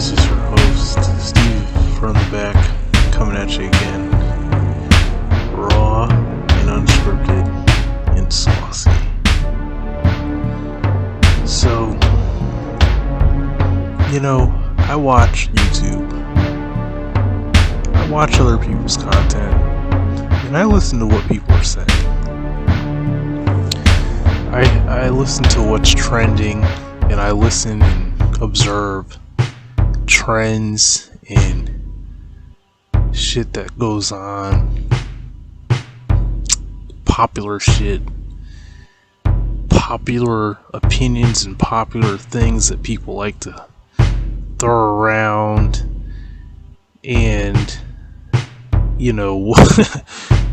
This is your host, Steve from the back, coming at you again. Raw and unscripted and saucy. So, I watch YouTube. I watch other people's content. And I listen to what people are saying. I listen to what's trending, and I listen and observe trends and shit that goes on, popular shit, popular opinions and popular things that people like to throw around, and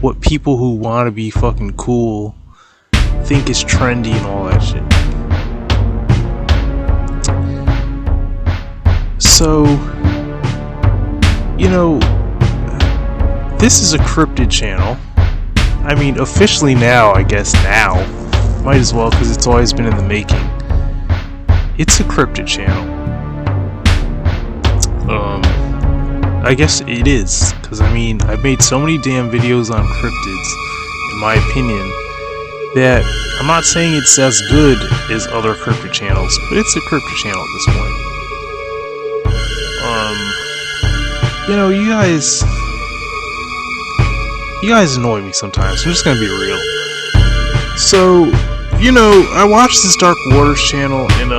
what people who want to be fucking cool think is trendy and all that shit. So, this is a cryptid channel. I mean, officially now, I guess now. Might as well, because it's always been in the making. It's a cryptid channel. I guess it is, because I've made so many damn videos on cryptids, in my opinion, that I'm not saying it's as good as other cryptid channels, but it's a cryptid channel at this point. You guys annoy me sometimes. I'm just gonna be real. So, I watched this Dark Waters channel, and I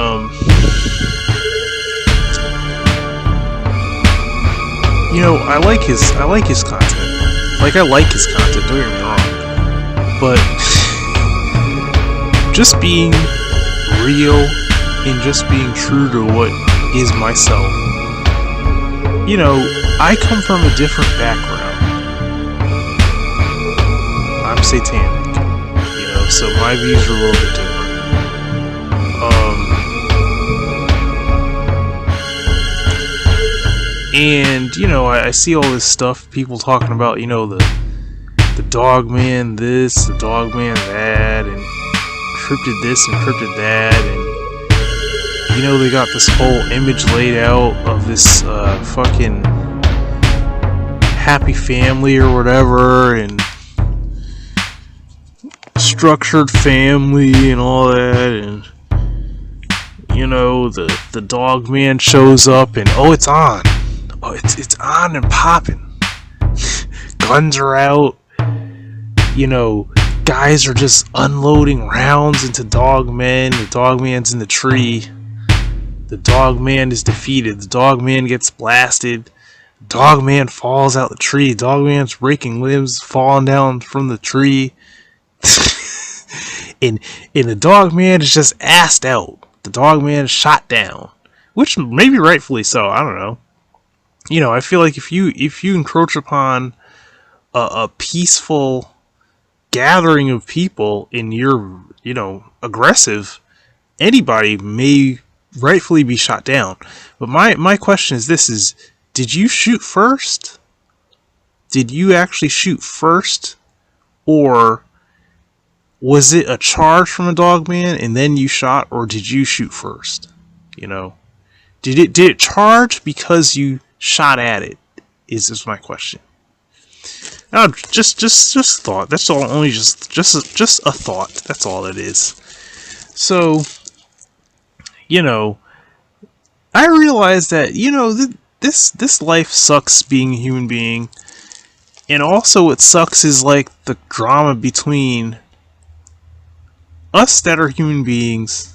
like his content. Like, I like his content, don't get me wrong. But just being real and just being true to what is myself. I come from a different background. I'm satanic, so my views are a little bit different. And, I see all this stuff, people talking about, the dog man this, the dog man that, and cryptid this and cryptid that, and they got this whole image laid out of this fucking happy family or whatever, and structured family and all that, and the dog man shows up and it's on. It's on and popping. Guns are out. Guys are just unloading rounds into Dogman. The Dogman's in the tree. The Dogman is defeated. The Dogman gets blasted. Dogman falls out the tree. Dogman's breaking limbs, falling down from the tree. and the Dogman is just assed out. The Dogman is shot down. Which maybe rightfully so. I don't know. I feel like if you encroach upon a peaceful gathering of people and you're, aggressive, anybody may rightfully be shot down. But my question is this: did you shoot first? Did you actually shoot first? Or was it a charge from a Dogman and then you shot, or did you shoot first? Did it charge because you shot at it? Is my question. No, just thought. That's all. Only just a thought. That's all it is. So, I realize that this life sucks being a human being, and also what sucks is like the drama between us that are human beings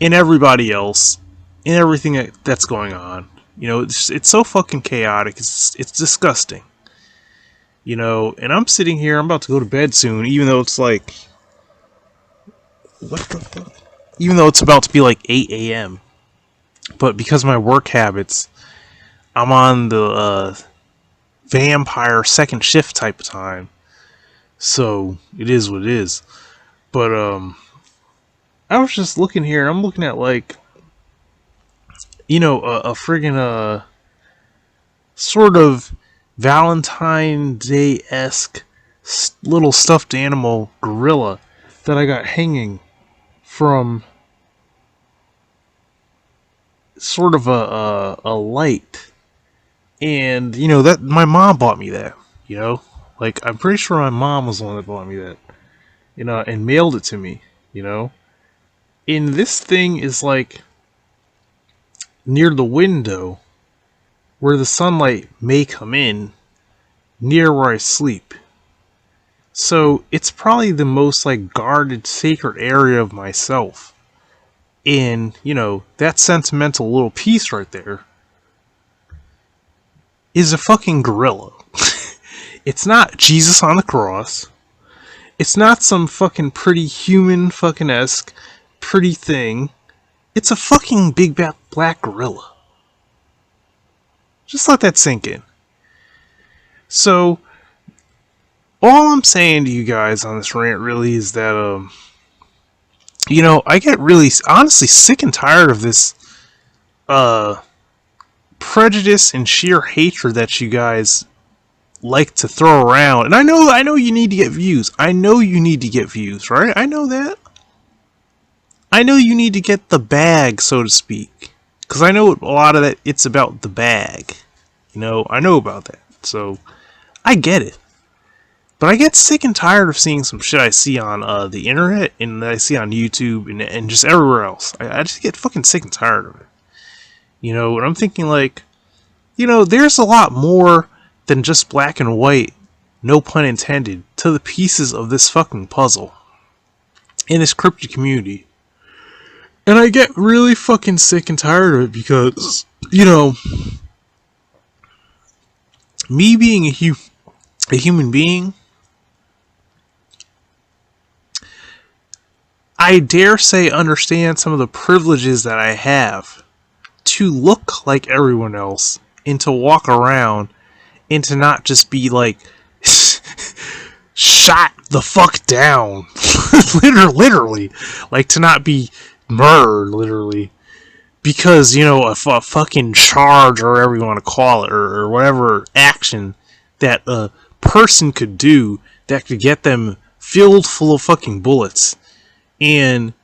and everybody else and everything that's going on. It's so fucking chaotic. It's disgusting. And I'm sitting here, I'm about to go to bed soon, even though it's like, what the fuck? Even though it's about to be like 8 a.m. But because of my work habits, I'm on the vampire second shift type of time. So, it is what it is. But, I was just looking here, I'm looking at like, a friggin' sort of Valentine Day-esque little stuffed animal gorilla that I got hanging from sort of a light, and you know that my mom bought me that. You know, like I'm pretty sure my mom was the one that bought me that. You know, and mailed it to me. You know, and this thing is like near the window where the sunlight may come in, near where I sleep. So it's probably the most like guarded, sacred area of myself. And, you know, that sentimental little piece right there is a fucking gorilla. It's not Jesus on the cross. It's not some fucking pretty human fucking esque pretty thing. It's a fucking big black gorilla. Just let that sink in. So, all I'm saying to you guys on this rant really is that, you know, I get really, honestly sick and tired of this, prejudice and sheer hatred that you guys like to throw around. And I know you need to get views. I know you need to get views, right? I know that. I know you need to get the bag, so to speak. Because I know a lot of that, it's about the bag. You know, I know about that. So, I get it. But I get sick and tired of seeing some shit I see on the internet and that I see on YouTube and just everywhere else. I just get fucking sick and tired of it. You know, and I'm thinking like, you know, there's a lot more than just black and white, no pun intended, to the pieces of this fucking puzzle in this cryptid community. And I get really fucking sick and tired of it because, you know, me being a human being, I dare say understand some of the privileges that I have to look like everyone else and to walk around and to not just be like shot the fuck down. literally. Like to not be murdered, literally. Because, you know, a fucking charge or whatever you want to call it, or whatever action that a person could do that could get them filled full of fucking bullets. And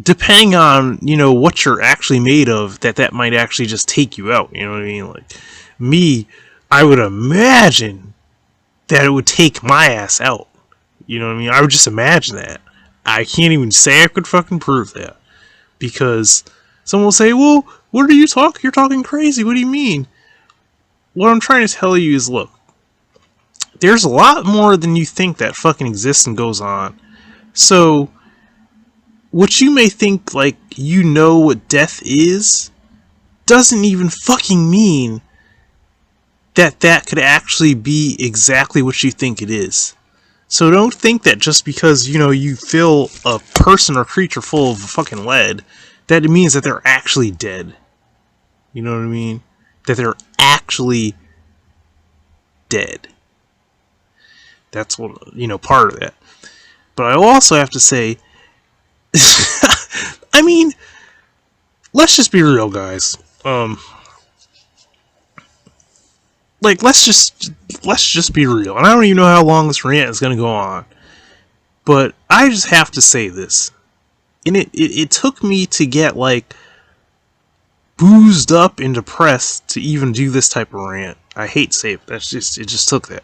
depending on, you know, what you're actually made of, that might actually just take you out. You know what I mean? Like, me, I would imagine that it would take my ass out. You know what I mean? I would just imagine that. I can't even say I could fucking prove that. Because someone will say, well, what are you talking? You're talking crazy. What do you mean? What I'm trying to tell you is, look, there's a lot more than you think that fucking exists and goes on. So, what you may think, like, you know what death is, doesn't even fucking mean that could actually be exactly what you think it is. So don't think that just because, you know, you fill a person or creature full of fucking lead, that it means that they're actually dead. You know what I mean? That they're actually dead. That's what, you know, part of that. But I also have to say, I mean, let's just be real, guys. Like, let's just be real. And I don't even know how long this rant is going to go on. But I just have to say this. And it took me to get, like, boozed up and depressed to even do this type of rant. I hate to say it, it just took that.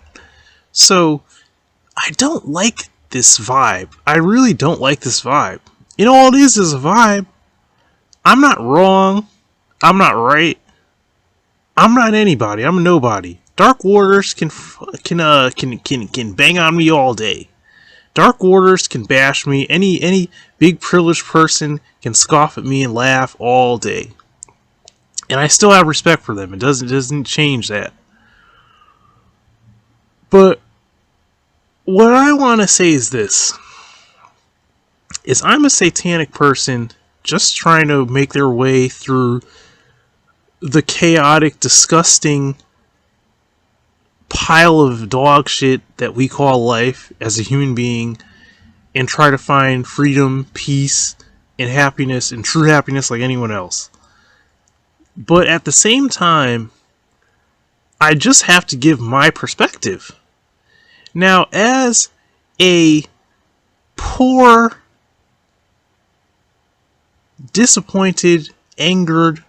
So, I don't like this vibe. I really don't like this vibe. You know, all it is a vibe. I'm not wrong. I'm not right. I'm not anybody. I'm a nobody. Dark Waters can bang on me all day. Dark Waters can bash me. Any big privileged person can scoff at me and laugh all day. And I still have respect for them. It doesn't change that. But what I want to say is this. Is I'm a satanic person just trying to make their way through the chaotic, disgusting pile of dog shit that we call life as a human being and try to find freedom, peace, and happiness, and true happiness like anyone else. But at the same time, I just have to give my perspective. Now, as a poor, disappointed, angered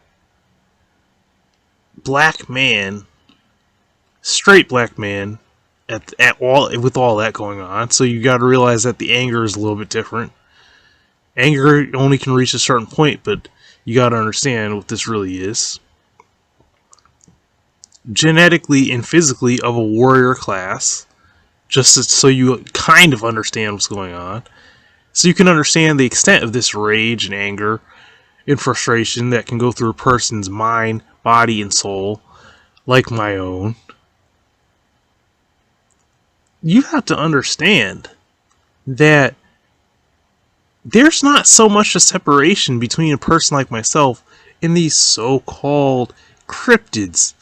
black man, straight black man, at all with all that going on. So you got to realize that the anger is a little bit different. Anger only can reach a certain point, but you got to understand what this really is. Genetically and physically of a warrior class, just so you kind of understand what's going on. So you can understand the extent of this rage and anger and frustration that can go through a person's mind, body, and soul, like my own. You have to understand that there's not so much a separation between a person like myself and these so-called cryptids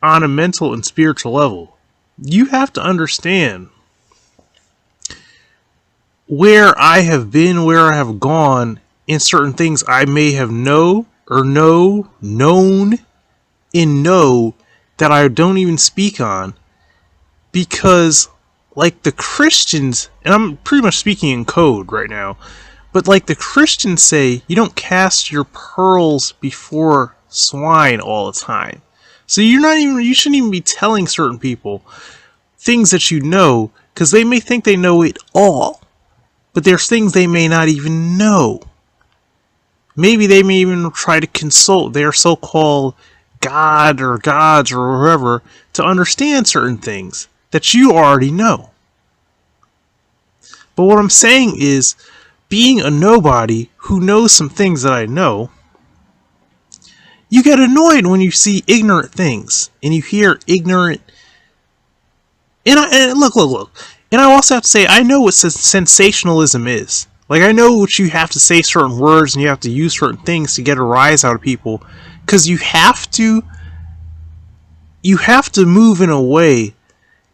on a mental and spiritual level. You have to understand where I have been, where I have gone, in certain things I may have known that I don't even speak on, because like the Christians, and I'm pretty much speaking in code right now, but like the Christians say, you don't cast your pearls before swine all the time. So you shouldn't even be telling certain people things that you know, because they may think they know it all, but there's things they may not even know. Maybe they may even try to consult their so-called God or gods or whoever to understand certain things that you already know. But what I'm saying is, being a nobody who knows some things that I know, you get annoyed when you see ignorant things and you hear ignorant. And look. And I also have to say, I know what sensationalism is. Like, I know what you have to say certain words and you have to use certain things to get a rise out of people, because you have to move in a way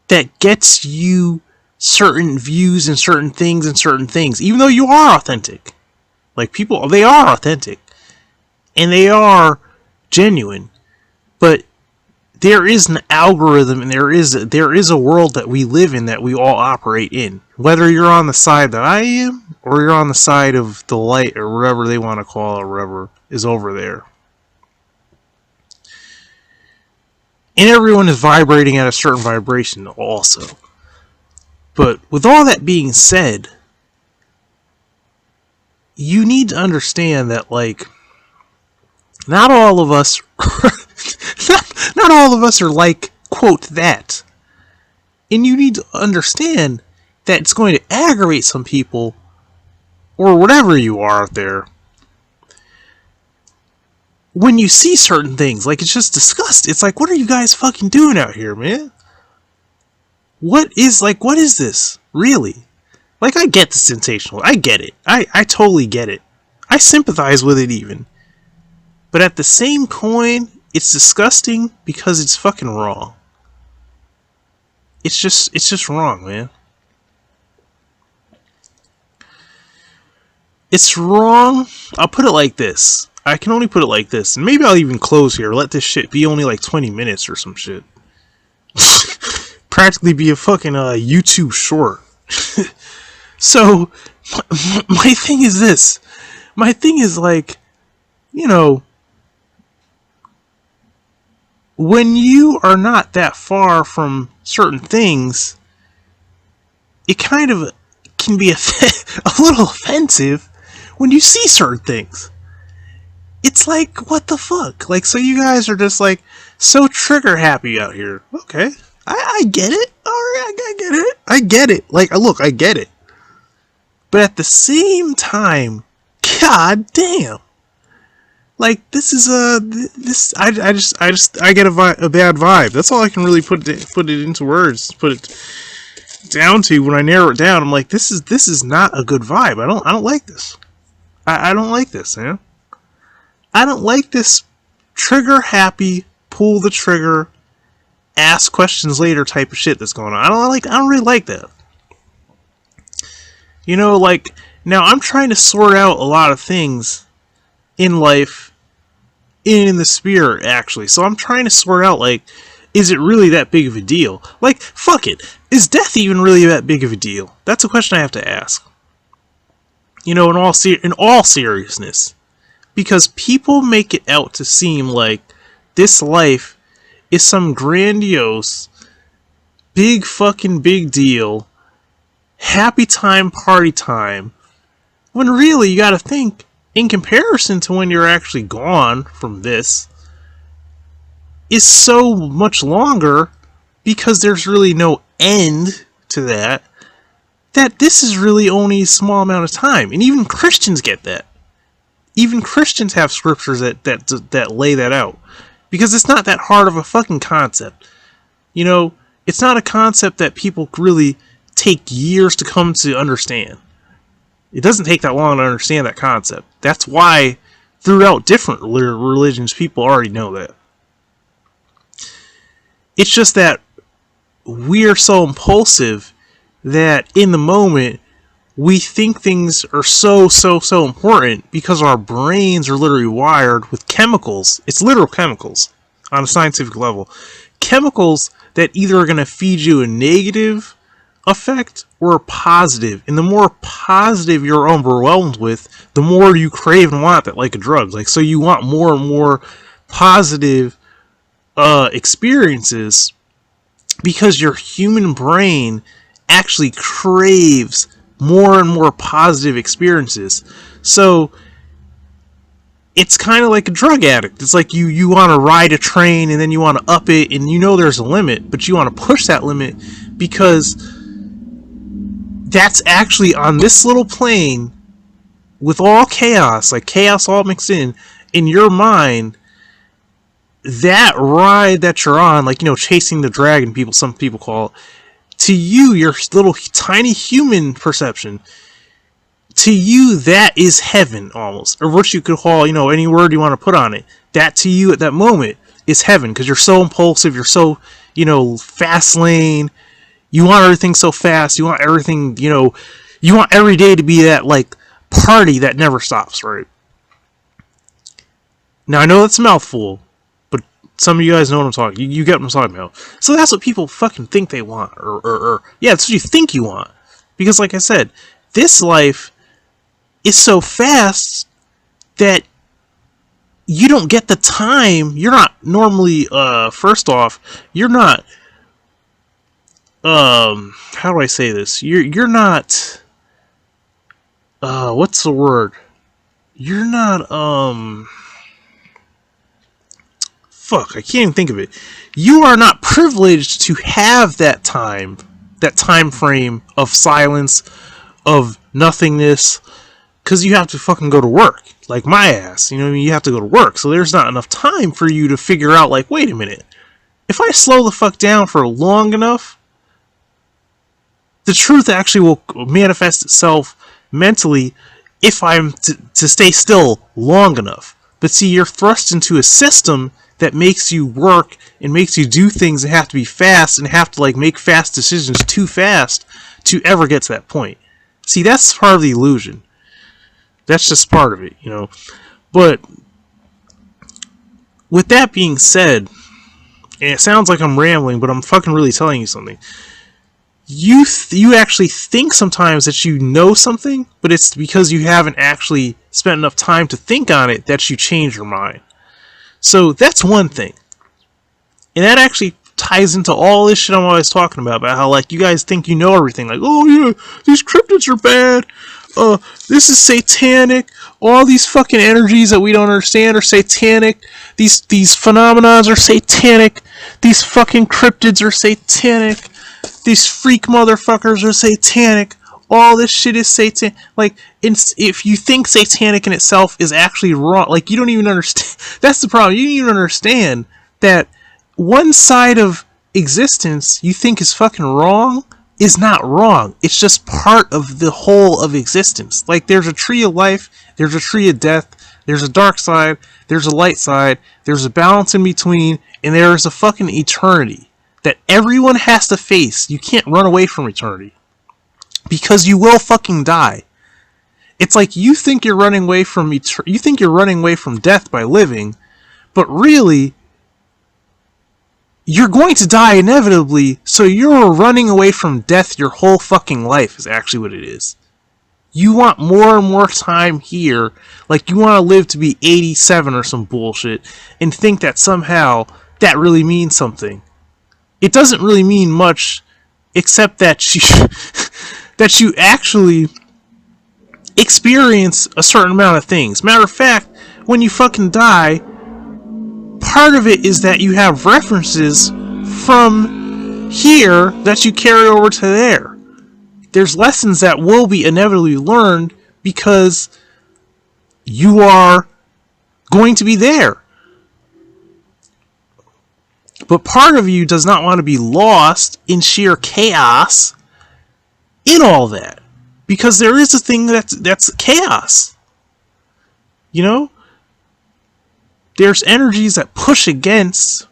that gets you certain views and certain things, even though you are authentic. Like, people, they are authentic and they are genuine, but there is an algorithm and there is a world that we live in, that we all operate in. Whether you're on the side that I am, or you're on the side of the light, or whatever they want to call it, or whatever is over there. And everyone is vibrating at a certain vibration also. But with all that being said, you need to understand that, like, not all of us not all of us are like, quote, that. And you need to understand that it's going to aggravate some people, or whatever you are out there, when you see certain things. Like, it's just disgust. It's like, what are you guys fucking doing out here, man? What is this? Really? Like, I get the sensational. I get it. I totally get it. I sympathize with it even. But at the same coin, it's disgusting because it's fucking wrong. It's just wrong, man. It's wrong. I'll put it like this. I can only put it like this. And maybe I'll even close here. Let this shit be only like 20 minutes or some shit. Practically be a fucking YouTube short. So, my thing is this. My thing is, like, you know, when you are not that far from certain things, it kind of can be a little offensive when you see certain things. It's like, what the fuck? Like, so you guys are just like so trigger happy out here. Okay, I get it. Alright, I get it. I get it. Like, look, I get it. But at the same time, god damn. Like, this is I get a bad vibe. That's all I can really put it into words. Put it down to when I narrow it down. I'm like, this is not a good vibe. I don't like this. I don't like this, man. I don't like this trigger happy, pull the trigger, ask questions later type of shit that's going on. I don't really like that. You know, like, now I'm trying to sort out a lot of things in life, in the spirit, actually. So I'm trying to sort out, like, is it really that big of a deal? Like, fuck it. Is death even really that big of a deal? That's a question I have to ask. You know, in all seriousness. Because people make it out to seem like this life is some grandiose, big fucking big deal, happy time, party time, when really you gotta think, in comparison to when you're actually gone from this, is so much longer, because there's really no end to that, that this is really only a small amount of time. And even Christians get that. Even Christians have scriptures that lay that out. Because it's not that hard of a fucking concept. You know, it's not a concept that people really take years to come to understand. It doesn't take that long to understand that concept. That's why throughout different religions, people already know that. It's just that we're so impulsive that in the moment we think things are so important because our brains are literally wired with chemicals. It's literal chemicals on a scientific level. Chemicals that either are going to feed you a negative effect or a positive. And the more positive you're overwhelmed with, the more you crave and want that, like a drug. Like, so you want more and more positive experiences because your human brain actually craves more and more positive experiences. So it's kind of like a drug addict. It's like you want to ride a train and then you want to up it, and you know there's a limit, but you want to push that limit because that's actually on this little plane with all chaos, like chaos all mixed in your mind. That ride that you're on, like, you know, chasing the dragon, some people call it, to you, your little tiny human perception, to you, that is heaven almost. Or what you could call, you know, any word you want to put on it. That to you at that moment is heaven, because you're so impulsive, you're so, you know, fast lane. You want everything so fast. You want everything, you know, you want every day to be that, like, party that never stops, right? Now, I know that's a mouthful, but some of you guys know what I'm talking. You get what I'm talking about. So that's what people fucking think they want. Or yeah, that's what you think you want. Because, like I said, this life is so fast that you don't get the time. You're not normally, first off, you're not, how do I say this? You're not, what's the word? You're not, fuck, I can't even think of it. You are not privileged to have that time frame of silence, of nothingness, because you have to fucking go to work. Like my ass, you know what I mean? You have to go to work, so there's not enough time for you to figure out, like, wait a minute, if I slow the fuck down for long enough, the truth actually will manifest itself mentally if I'm to stay still long enough. But see, you're thrust into a system that makes you work and makes you do things that have to be fast and have to, like, make fast decisions too fast to ever get to that point. See, that's part of the illusion. That's just part of it, you know. But with that being said, and it sounds like I'm rambling, but I'm fucking really telling you something. You actually think sometimes that you know something, but it's because you haven't actually spent enough time to think on it that you change your mind. So that's one thing. And that actually ties into all this shit I'm always talking about how, like, you guys think you know everything. Like, oh yeah, these cryptids are bad. This is satanic. All these fucking energies that we don't understand are satanic. These phenomena are satanic. These fucking cryptids are satanic. These freak motherfuckers are satanic. All this shit is satanic. Like, if you think satanic in itself is actually wrong, like, you don't even understand. That's the problem. You don't even understand that one side of existence you think is fucking wrong is not wrong. It's just part of the whole of existence. Like, there's a tree of life, there's a tree of death, there's a dark side, there's a light side, there's a balance in between, and there's a fucking eternity that everyone has to face. You can't run away from eternity, because you will fucking die. It's like you think you're running away from death by living, but really you're going to die inevitably, so you're running away from death your whole fucking life is actually what it is. You want more and more time here. Like, you want to live to be 87 or some bullshit and think that somehow that really means something. It doesn't really mean much, except that you that you actually experience a certain amount of things. Matter of fact, when you fucking die, part of it is that you have references from here that you carry over to there. There's lessons that will be inevitably learned because you are going to be there. But part of you does not want to be lost in sheer chaos in all that. Because there is a thing that's chaos. You know? There's energies that push against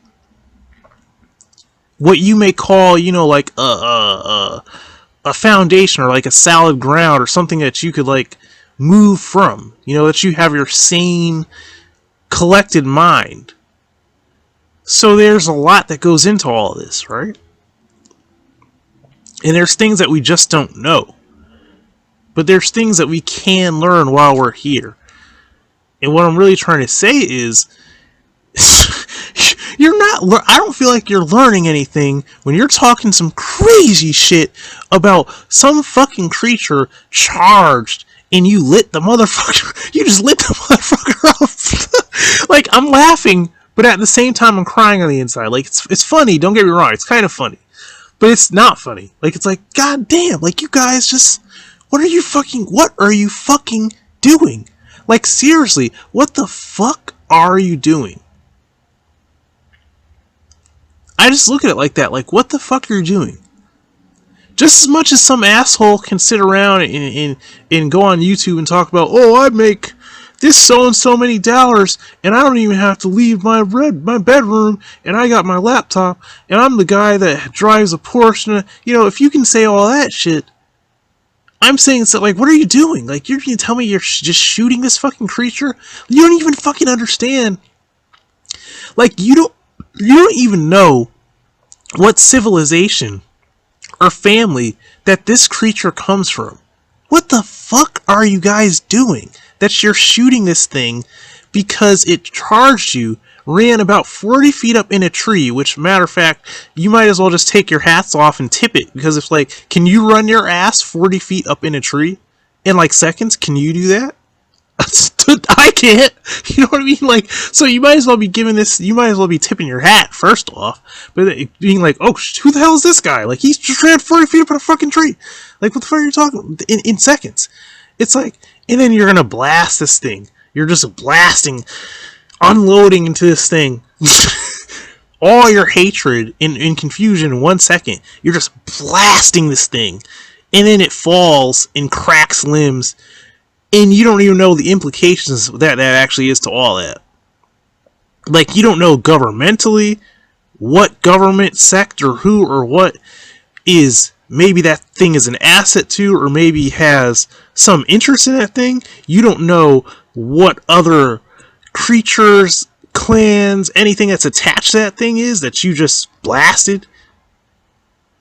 what you may call, you know, like a foundation or like a solid ground or something that you could like move from. You know, that you have your sane, collected mind. So there's a lot that goes into all this, right? And there's things that we just don't know. But there's things that we can learn while we're here. And what I'm really trying to say is, I don't feel like you're learning anything when you're talking some crazy shit about some fucking creature charged and you lit the motherfucker. You just lit the motherfucker up. Like, I'm laughing, but at the same time I'm crying on the inside. Like, it's funny, don't get me wrong, it's kind of funny. But it's not funny. Like, it's like, god damn, like, you guys just, what are you fucking doing? Like, seriously, what the fuck are you doing? I just look at it like that, like, what the fuck are you doing? Just as much as some asshole can sit around and go on YouTube and talk about, oh, I make this so and so many dollars, and I don't even have to leave my bedroom, and I got my laptop, and I'm the guy that drives a Porsche. You know, if you can say all that shit, I'm saying, so, like, what are you doing? Like, you're going to tell me you're just shooting this fucking creature? You don't even fucking understand. Like, you don't even know what civilization or family that this creature comes from. What the fuck are you guys doing? That you're shooting this thing because it charged you, ran about 40 feet up in a tree, which, matter of fact, you might as well just take your hats off and tip it, because it's like, can you run your ass 40 feet up in a tree in like seconds? Can you do that? I can't. You know what I mean? Like, so you might as well be giving this, you might as well be tipping your hat first off, but being like, oh, who the hell is this guy? Like, he's just ran 40 feet up in a fucking tree. Like, what the fuck are you talking in seconds? It's like, and then you're gonna blast this thing. You're just blasting, unloading into this thing. All your hatred and confusion in 1 second. You're just blasting this thing. And then it falls and cracks limbs. And you don't even know the implications that actually is to all that. Like, you don't know governmentally what government sector, who or what is, maybe that thing is an asset to, or maybe has some interest in that thing. You don't know what other creatures, clans, anything that's attached to that thing is that you just blasted.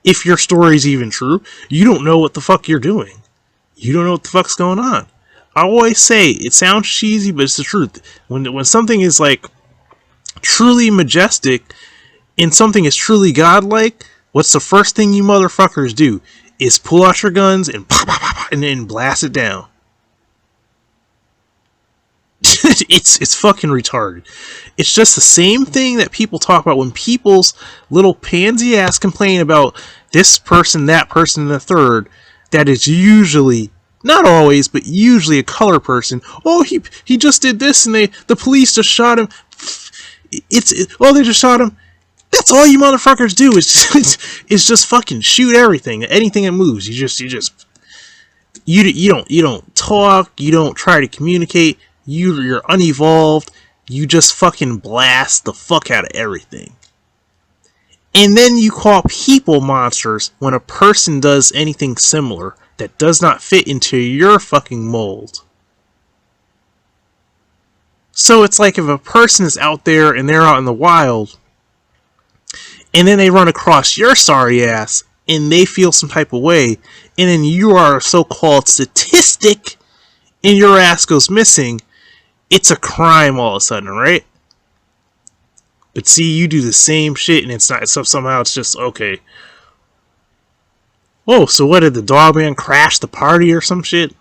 If your story's even true, you don't know what the fuck you're doing. You don't know what the fuck's going on. I always say, it sounds cheesy, but it's the truth. When something is like truly majestic and something is truly godlike, what's the first thing you motherfuckers do? Is pull out your guns and pop, pop, pop, and then blast it down. It's fucking retarded. It's just the same thing that people talk about when people's little pansy ass complain about this person, that person, and the third. That is usually, not always, but usually a color person. Oh, he just did this, and the police just shot him. They just shot him. That's all you motherfuckers do is just fucking shoot everything, anything that moves. You don't talk. You don't try to communicate. You're unevolved. You just fucking blast the fuck out of everything. And then you call people monsters when a person does anything similar that does not fit into your fucking mold. So it's like if a person is out there and they're out in the wild, and then they run across your sorry ass, and they feel some type of way, and then you are a so-called statistic and your ass goes missing, it's a crime all of a sudden, right? But see, you do the same shit and it's not, so somehow it's just, okay. Whoa, so what, did the dog man crash the party or some shit?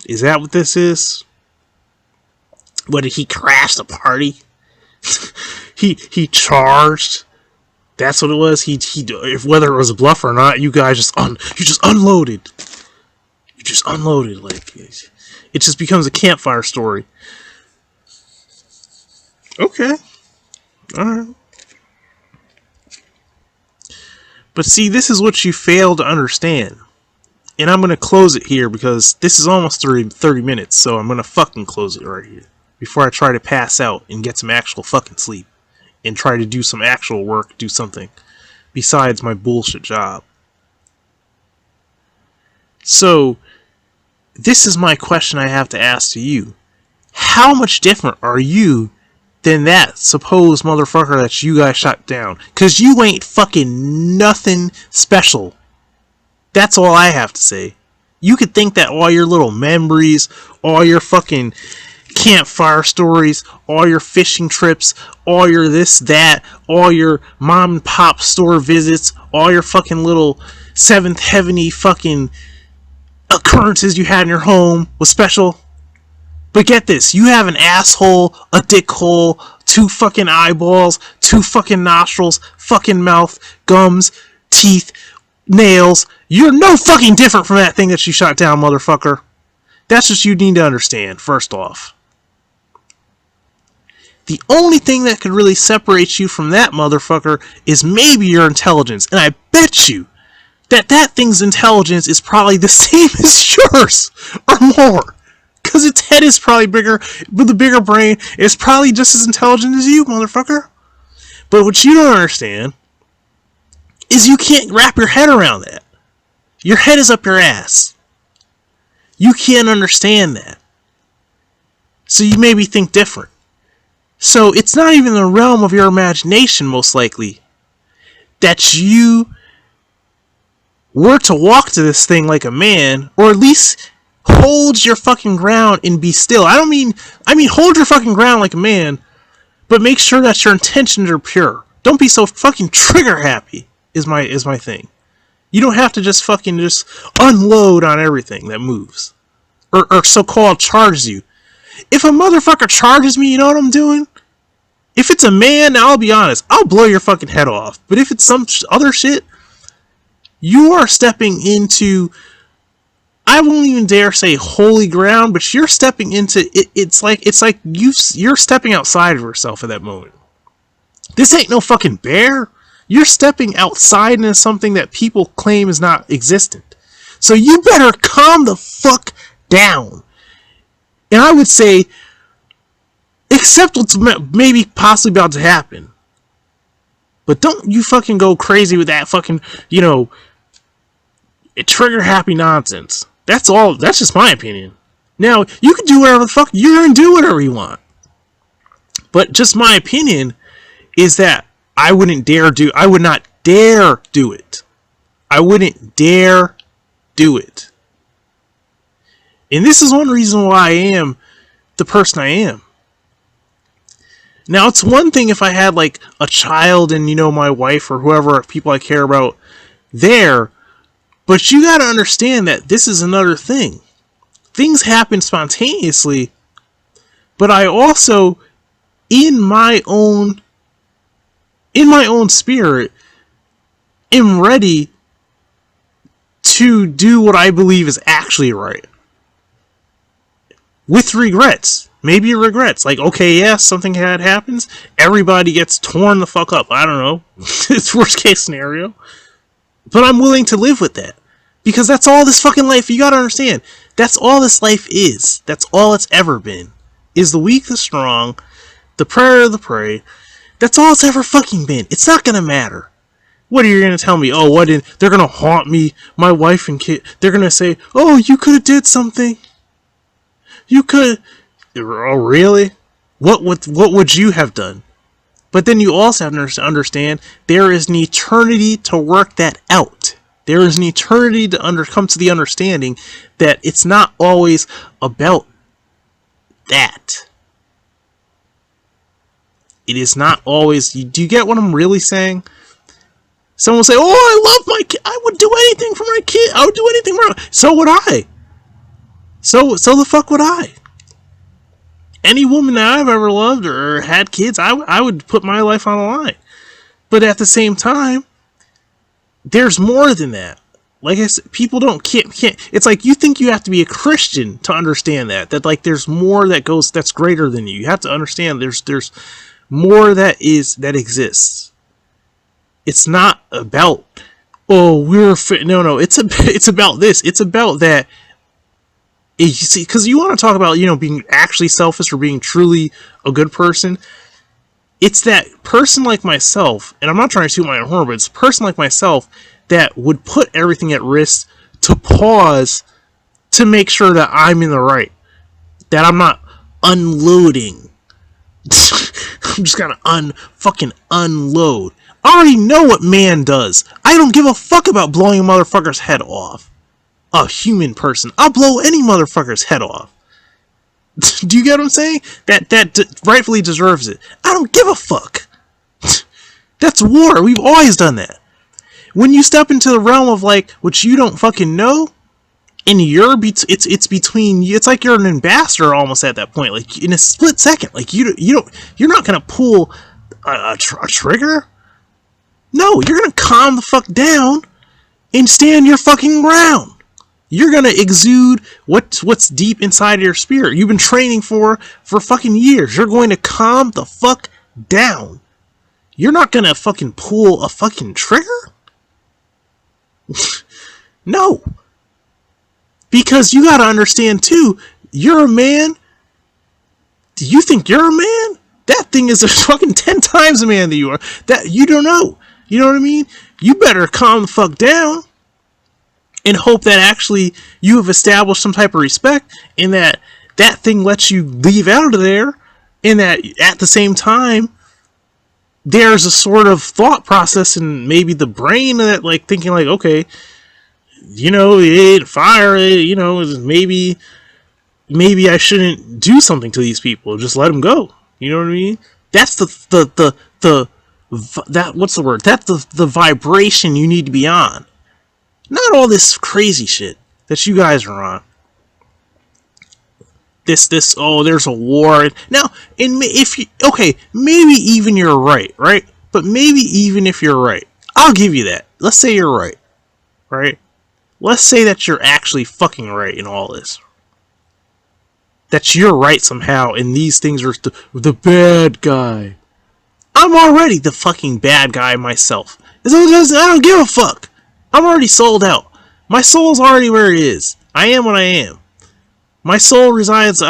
Is that what this is? What, did he crash the party? he charged? That's what it was. He if whether it was a bluff or not, you guys just unloaded. You just unloaded. Like it just becomes a campfire story. Okay, all right. But see, this is what you fail to understand. And I'm gonna close it here because this is almost 30 minutes. So I'm gonna fucking close it right here before I try to pass out and get some actual fucking sleep. And try to do some actual work, do something besides my bullshit job. So, this is my question I have to ask to you. How much different are you than that supposed motherfucker that you guys shot down? Because you ain't fucking nothing special. That's all I have to say. You could think that all your little memories, all your fucking campfire stories, all your fishing trips, all your this, that, all your mom and pop store visits, all your fucking little seventh heavenly fucking occurrences you had in your home was special. But get this, you have an asshole, a dick hole, 2 fucking eyeballs, 2 fucking nostrils, fucking mouth, gums, teeth, nails. You're no fucking different from that thing that you shot down, motherfucker. That's what you need to understand, first off. The only thing that could really separate you from that motherfucker is maybe your intelligence. And I bet you that that thing's intelligence is probably the same as yours. Or more. Because its head is probably bigger, with a bigger brain. It's probably just as intelligent as you, motherfucker. But what you don't understand is you can't wrap your head around that. Your head is up your ass. You can't understand that. So you maybe think different. So it's not even the realm of your imagination, most likely, that you were to walk to this thing like a man, or at least hold your fucking ground and be still. I mean hold your fucking ground like a man, but make sure that your intentions are pure. Don't be so fucking trigger happy, is my thing. You don't have to just fucking just unload on everything that moves. Or so-called charges you. If a motherfucker charges me, you know what I'm doing? If it's a man, now I'll be honest, I'll blow your fucking head off. But if it's some other shit, you are stepping into, I won't even dare say holy ground, but you're stepping into it. It's like you're stepping outside of yourself at that moment. This ain't no fucking bear. You're stepping outside into something that people claim is not existent. So you better calm the fuck down. And I would say, accept what's maybe possibly about to happen. But don't you fucking go crazy with that fucking, trigger happy nonsense. That's all. That's just my opinion. Now, you can do whatever the fuck, you're gonna do whatever you want. But just my opinion is that I would not dare do it. I wouldn't dare do it. And this is one reason why I am the person I am. Now, it's one thing if I had, like, a child and, my wife or whoever, people I care about there, but you gotta understand that this is another thing. Things happen spontaneously, but I also, in my own spirit, am ready to do what I believe is actually right. With regrets. Maybe regrets. Like, okay, yeah, something bad happens. Everybody gets torn the fuck up. I don't know. It's worst case scenario. But I'm willing to live with that. Because that's all this fucking life. You gotta understand. That's all this life is. That's all it's ever been. Is the weak the strong. The predator the prey. That's all it's ever fucking been. It's not gonna matter. What are you gonna tell me? Oh, they're gonna haunt me, my wife and kid. They're gonna say, oh, you could have did something. You could. Oh, really? What would you have done? But then you also have to understand there is an eternity to work that out. There is an eternity to come to the understanding that it's not always about that. It is not always... Do you get what I'm really saying? Someone will say, oh, I love my kid. I would do anything for my kid. I would do anything for my... So would I. So the fuck would I. Any woman that I've ever loved or had kids, I would put my life on the line. But at the same time, there's more than that. Like I said, people can't. It's like you think you have to be a Christian to understand that like there's more that's greater than you. You have to understand there's more that exists. It's not about, oh, no, it's about this. It's about that. You see, because you want to talk about, being actually selfish or being truly a good person. It's that person like myself, and I'm not trying to toot my own horn, but it's a person like myself that would put everything at risk to pause to make sure that I'm in the right. That I'm not unloading. I'm just gonna fucking unload. I already know what man does. I don't give a fuck about blowing a motherfucker's head off. A human person. I'll blow any motherfucker's head off. Do you get what I'm saying? That rightfully deserves it. I don't give a fuck. That's war. We've always done that. When you step into the realm of like what you don't fucking know, and it's between you. It's like you're an ambassador almost at that point. Like in a split second. Like you're not gonna pull a trigger. No, you're gonna calm the fuck down and stand your fucking ground. You're gonna exude what's deep inside of your spirit. You've been training for fucking years. You're going to calm the fuck down. You're not gonna fucking pull a fucking trigger? No. Because you gotta understand too, you're a man. Do you think you're a man? That thing is a fucking 10 times a man that you are. That you don't know. You know what I mean? You better calm the fuck down. And hope that actually you have established some type of respect, and that thing lets you leave out of there, and that at the same time there's a sort of thought process in maybe the brain that like thinking like, okay, fire, maybe I shouldn't do something to these people, just let them go. You know what I mean? That's what's the word? That's the vibration you need to be on. Not all this crazy shit that you guys are on. Oh, there's a war. Now, maybe even you're right? But maybe even if you're right, I'll give you that. Let's say you're right? Let's say that you're actually fucking right in all this. That you're right somehow, and these things are the bad guy. I'm already the fucking bad guy myself. I don't give a fuck. I'm already sold out. My soul's already where it is. I am what I am. My soul resides...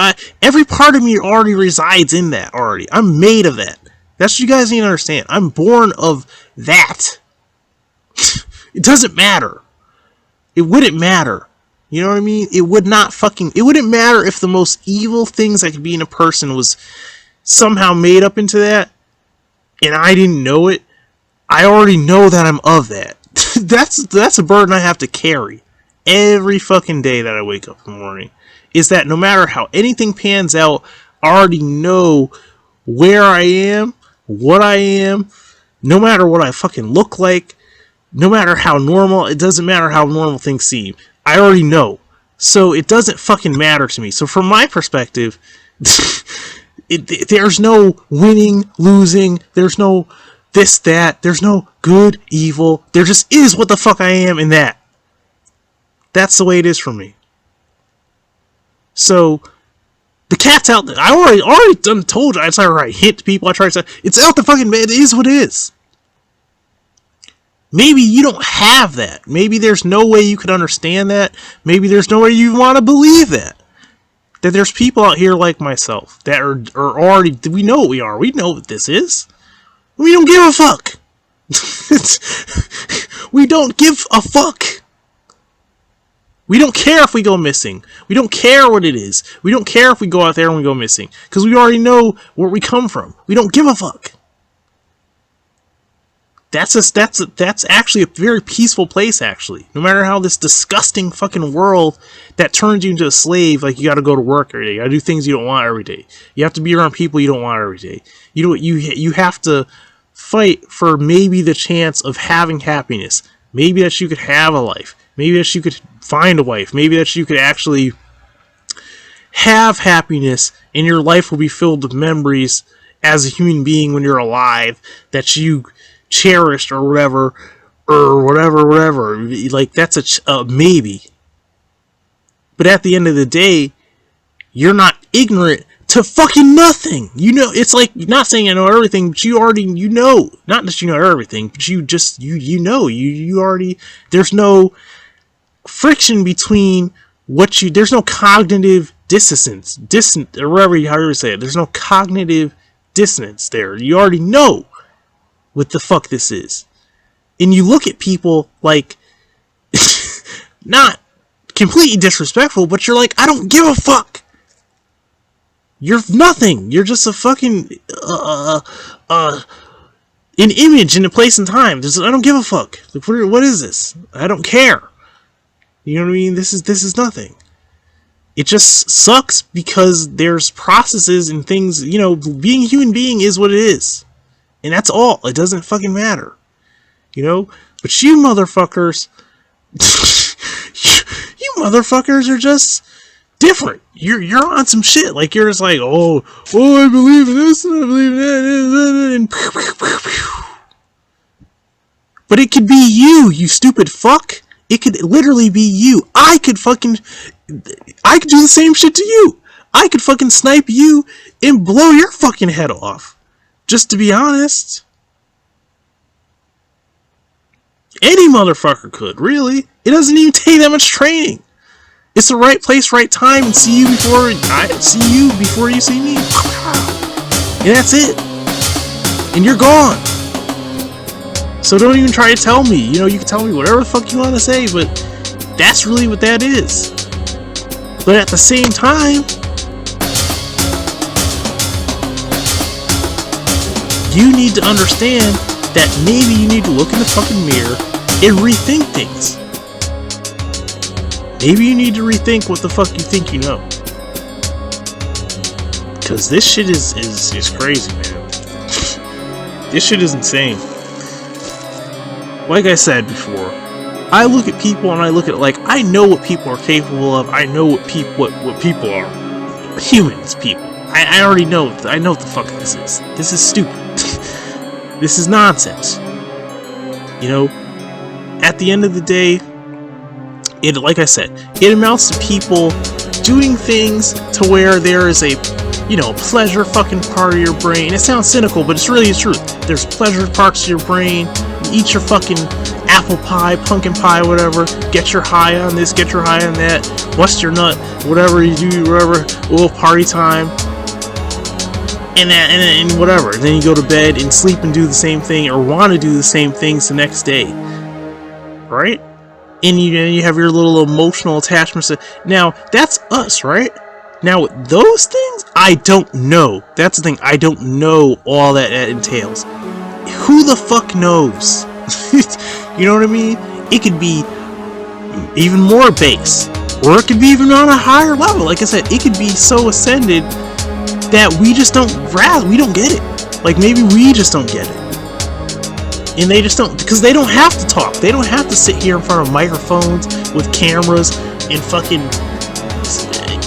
every part of me already resides in that already. I'm made of that. That's what you guys need to understand. I'm born of that. It doesn't matter. It wouldn't matter. You know what I mean? It wouldn't matter if the most evil things that could be in a person was somehow made up into that, and I didn't know it. I already know that I'm of that. That's a burden I have to carry every fucking day that I wake up in the morning. Is that no matter how anything pans out, I already know where I am, what I am, no matter what I fucking look like, no matter how normal, it doesn't matter how normal things seem. I already know. So it doesn't fucking matter to me. So from my perspective, there's no winning, losing, there's no this, that, there's no good, evil, there just is what the fuck I am in that. That's the way it is for me. So, the cat's out there. I already done told you, I try to hit people, I try to say, it's out the fucking, it is what it is. Maybe you don't have that. Maybe there's no way you could understand that. Maybe there's no way you want to believe that. That there's people out here like myself that are already, we know what we are. We know what this is. We don't give a fuck. We don't give a fuck. We don't care if we go missing. We don't care what it is. We don't care if we go out there and we go missing. Because we already know where we come from. We don't give a fuck. that's actually a very peaceful place, actually. No matter how this disgusting fucking world that turns you into a slave, like you gotta go to work every day, you gotta do things you don't want every day, you have to be around people you don't want every day, you have to fight for maybe the chance of having happiness, maybe that you could have a life, maybe that you could find a wife, maybe that you could actually have happiness, and your life will be filled with memories as a human being when you're alive that you cherished or whatever. Like, that's a maybe. But at the end of the day, you're not ignorant to fucking nothing. You know, it's like, not saying I know everything, but you already, you know, not that you know everything, but you just, you know, you already, there's no friction between what you, there's no cognitive dissonance, or whatever, however you say it, there's no cognitive dissonance there. You already know what the fuck this is. And you look at people like, not completely disrespectful, but you're like, I don't give a fuck. You're nothing. You're just a fucking an image in a place and time. I don't give a fuck. Like, what is this? I don't care. You know what I mean? This is nothing. It just sucks because there's processes and things, you know, being a human being is what it is. And that's all. It doesn't fucking matter. You know? But you motherfuckers, you motherfuckers are just different. You're on some shit. Like, you're just like, oh, I believe in this and I believe in that. And but it could be you stupid fuck. It could literally be you. I could do the same shit to you. I could fucking snipe you and blow your fucking head off. Just to be honest. Any motherfucker could, really. It doesn't even take that much training. It's the right place, right time, and see you before you see me. And that's it. And you're gone. So don't even try to tell me. You know, you can tell me whatever the fuck you want to say, but that's really what that is. But at the same time, you need to understand that maybe you need to look in the fucking mirror and rethink things. Maybe you need to rethink what the fuck you think you know. Because this shit is crazy, man. This shit is insane. Like I said before, I look at people and I look at it like, I know what people are capable of. I know what people are. Humans, people. I already know. I know what the fuck this is. This is stupid. This is nonsense. You know, at the end of the day, it, like I said, it amounts to people doing things to where there is a, you know, pleasure fucking part of your brain. It sounds cynical, but it's really the truth. There's pleasure parts of your brain. You eat your fucking apple pie, pumpkin pie, whatever. Get your high on this, get your high on that. Bust your nut, whatever you do, whatever. Little party time. And whatever. And then you go to bed and sleep and do the same thing, or want to do the same things the next day. Right? And you have your little emotional attachments. Now, that's us, right? Now, those things, I don't know. That's the thing. I don't know all that entails. Who the fuck knows? You know what I mean? It could be even more base. Or it could be even on a higher level. Like I said, it could be so ascended that we just don't get it. Like, maybe we just don't get it. And they just don't, because they don't have to talk. They don't have to sit here in front of microphones with cameras and fucking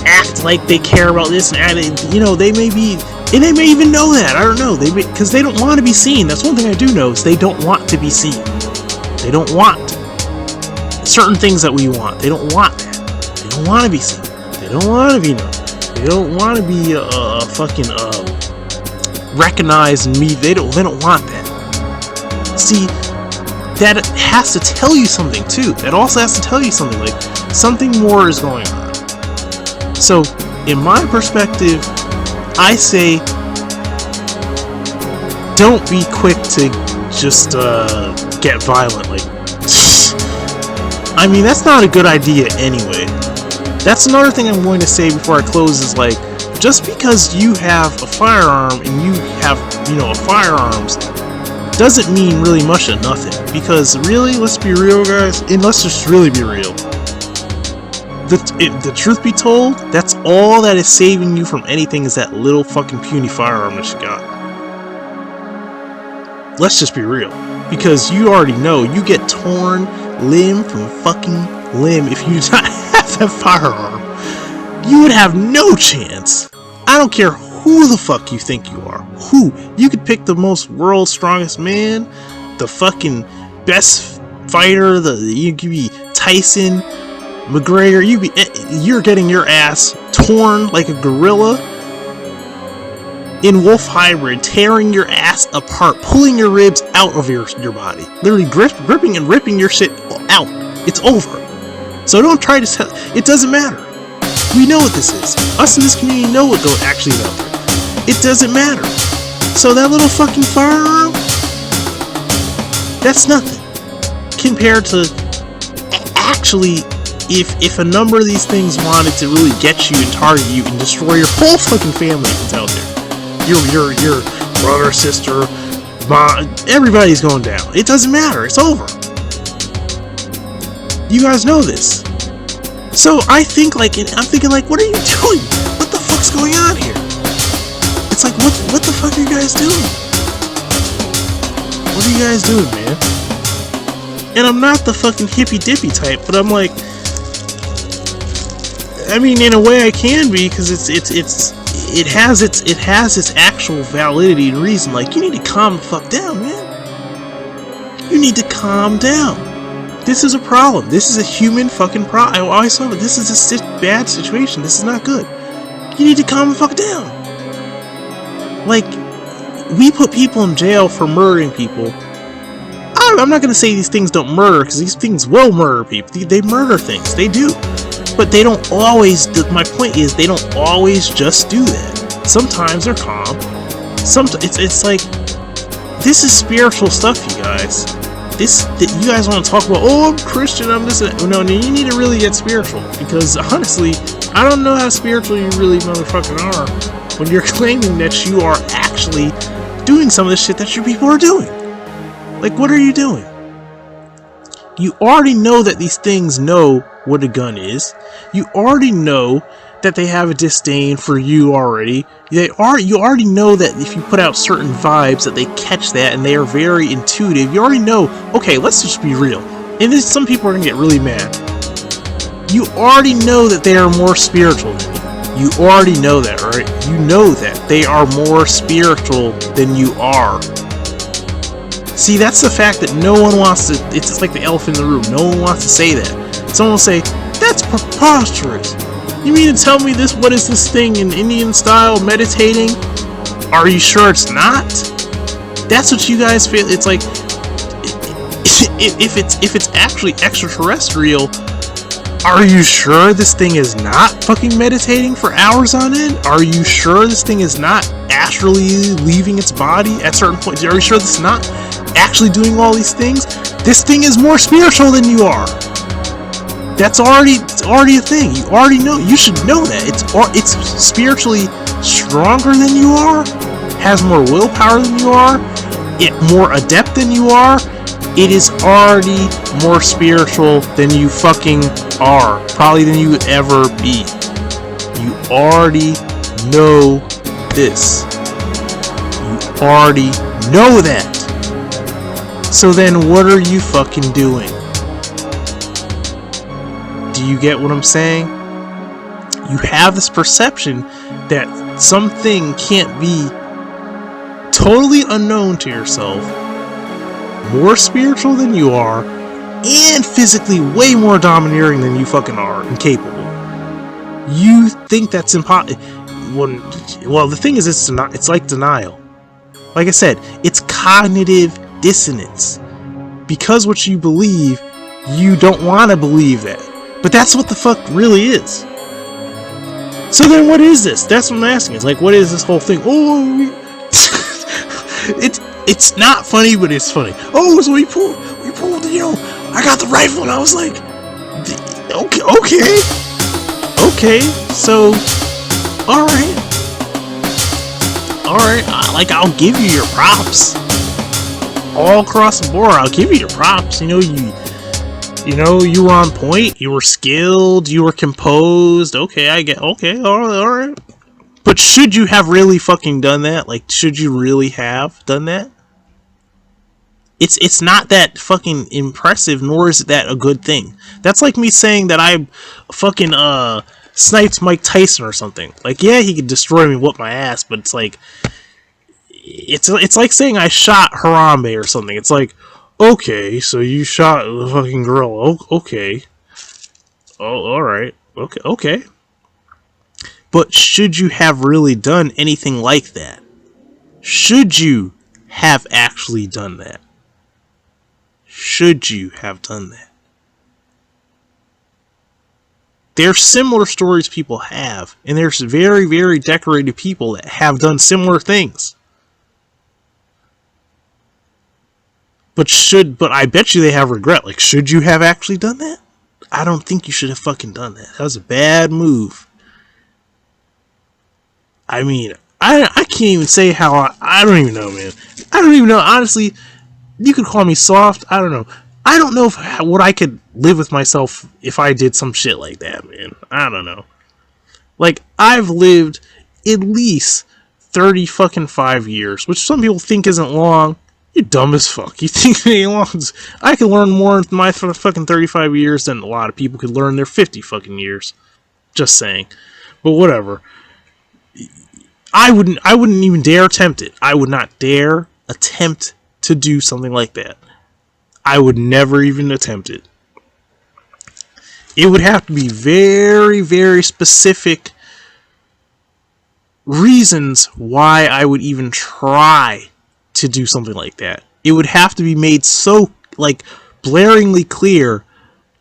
act like they care about this and you know, they may be, and they may even know that. I don't know. Because they don't want to be seen. That's one thing I do know, is they don't want to be seen. They don't want certain things that we want. They don't want that. They don't want to be seen. They don't want to be known. They don't want to be fucking recognized and me. They don't want that. See, that has to tell you something too. That also has to tell you something, like something more is going on. So, in my perspective, I say, don't be quick to just get violent. Like, I mean, that's not a good idea anyway. That's another thing I'm going to say before I close, is like, just because you have a firearm and you have, you know, firearms doesn't mean really much to nothing. Because really, let's be real, guys, and let's just really be real. The truth be told, that's all that is saving you from anything is that little fucking puny firearm that you got. Let's just be real. Because you already know, you get torn limb from fucking limb if you do not have that firearm. You would have no chance. I don't care who the fuck you think you are. Who? You could pick the most world's strongest man, the fucking best fighter, you could be Tyson, McGregor, you're getting your ass torn like a gorilla in Wolf Hybrid, tearing your ass apart, pulling your ribs out of your body, literally gripping and ripping your shit out. It's over. So don't try to tell. It doesn't matter. We know what this is. Us in this community know what actually is out there. It doesn't matter. So that little fucking firearm, that's nothing compared to actually. If a number of these things wanted to really get you and target you and destroy your whole fucking family that's out there, your brother, sister, mom, everybody's going down. It doesn't matter. It's over. You guys know this. So I'm thinking like, what are you doing? What the fuck's going on here? It's like, what the fuck are you guys doing? What are you guys doing, man? And I'm not the fucking hippy dippy type, but I'm like, I mean, in a way I can be, because it has its actual validity and reason. Like, you need to calm the fuck down, man. You need to calm down. This is a problem. This is a human fucking problem. I always saw it. This is a bad situation. This is not good. You need to calm the fuck down. Like, we put people in jail for murdering people. I'm not gonna say these things don't murder, because these things will murder people. They murder things. They do. But they don't always, my point is, they don't always just do that. Sometimes they're calm. It's like, this is spiritual stuff, you guys. You guys want to talk about, oh, I'm Christian, I'm this, no, you need to really get spiritual. Because, honestly, I don't know how spiritual you really motherfucking are when you're claiming that you are actually doing some of the shit that your people are doing. Like, what are you doing? You already know that these things know what a gun is. You already know that they have a disdain for you already. You already know that if you put out certain vibes that they catch that and they are very intuitive. You already know, okay, let's just be real. And then some people are going to get really mad. You already know that they are more spiritual than you. You already know that, right? You know that they are more spiritual than you are. See, that's the fact that no one wants to, it's just like the elephant in the room. No one wants to say that. Someone will say, that's preposterous. You mean to tell me what is this thing in Indian style, meditating? Are you sure it's not? That's what you guys feel. It's like, if it's actually extraterrestrial, are you sure this thing is not fucking meditating for hours on end? Are you sure this thing is not astrally leaving its body at certain points? Are you sure this is not actually doing all these things? This thing is more spiritual than you are. It's already a thing. You already know. You should know that. It's spiritually stronger than you are, has more willpower than you are, more adept than you are. It is already more spiritual than you fucking are. Probably than you would ever be. You already know this. You already know that. So then what are you fucking doing? Do you get what I'm saying? You have this perception that something can't be totally unknown to yourself, more spiritual than you are, and physically way more domineering than you fucking are and capable. You think that's impossible. Well, the thing is, it's like denial. Like I said, it's cognitive dissonance. Because what you believe, you don't want to believe that. But that's what the fuck really is. So then what is this? That's what I'm asking. It's like, what is this whole thing? Oh, it's not funny, but it's funny. Oh, so we pulled, I got the rifle, and I was like, okay, so, alright, like, I'll give you your props. all across the board. I'll give you your props. You were on point. You were skilled. You were composed. Okay, I get. Okay, all right. But should you have really fucking done that? Like, should you really have done that? It's not that fucking impressive, nor is that a good thing. That's like me saying that I fucking sniped Mike Tyson or something. Like, yeah, he could destroy me, whoop my ass, but it's like it's like saying I shot Harambe or something. It's like, okay, so you shot the fucking gorilla. Okay. Oh, alright. Okay. But should you have really done anything like that? Should you have actually done that? Should you have done that? There's similar stories people have, and there's very, very decorated people that have done similar things. But I bet you they have regret. Like, should you have actually done that? I don't think you should have fucking done that. That was a bad move. I mean, I can't even say how I don't even know, man. I don't even know, honestly. You could call me soft. I don't know. I don't know what I could live with myself if I did some shit like that, man. I don't know. Like, I've lived at least 30 fucking 5 years, which some people think isn't long. You're dumb as fuck. You think it ain't long? I can learn more in my fucking 35 years than a lot of people could learn in their 50 fucking years. Just saying. But whatever. I wouldn't even dare attempt it. I would not dare attempt to do something like that. I would never even attempt it. It would have to be very, very specific reasons why I would even try to do something like that. It would have to be made so, like, blaringly clear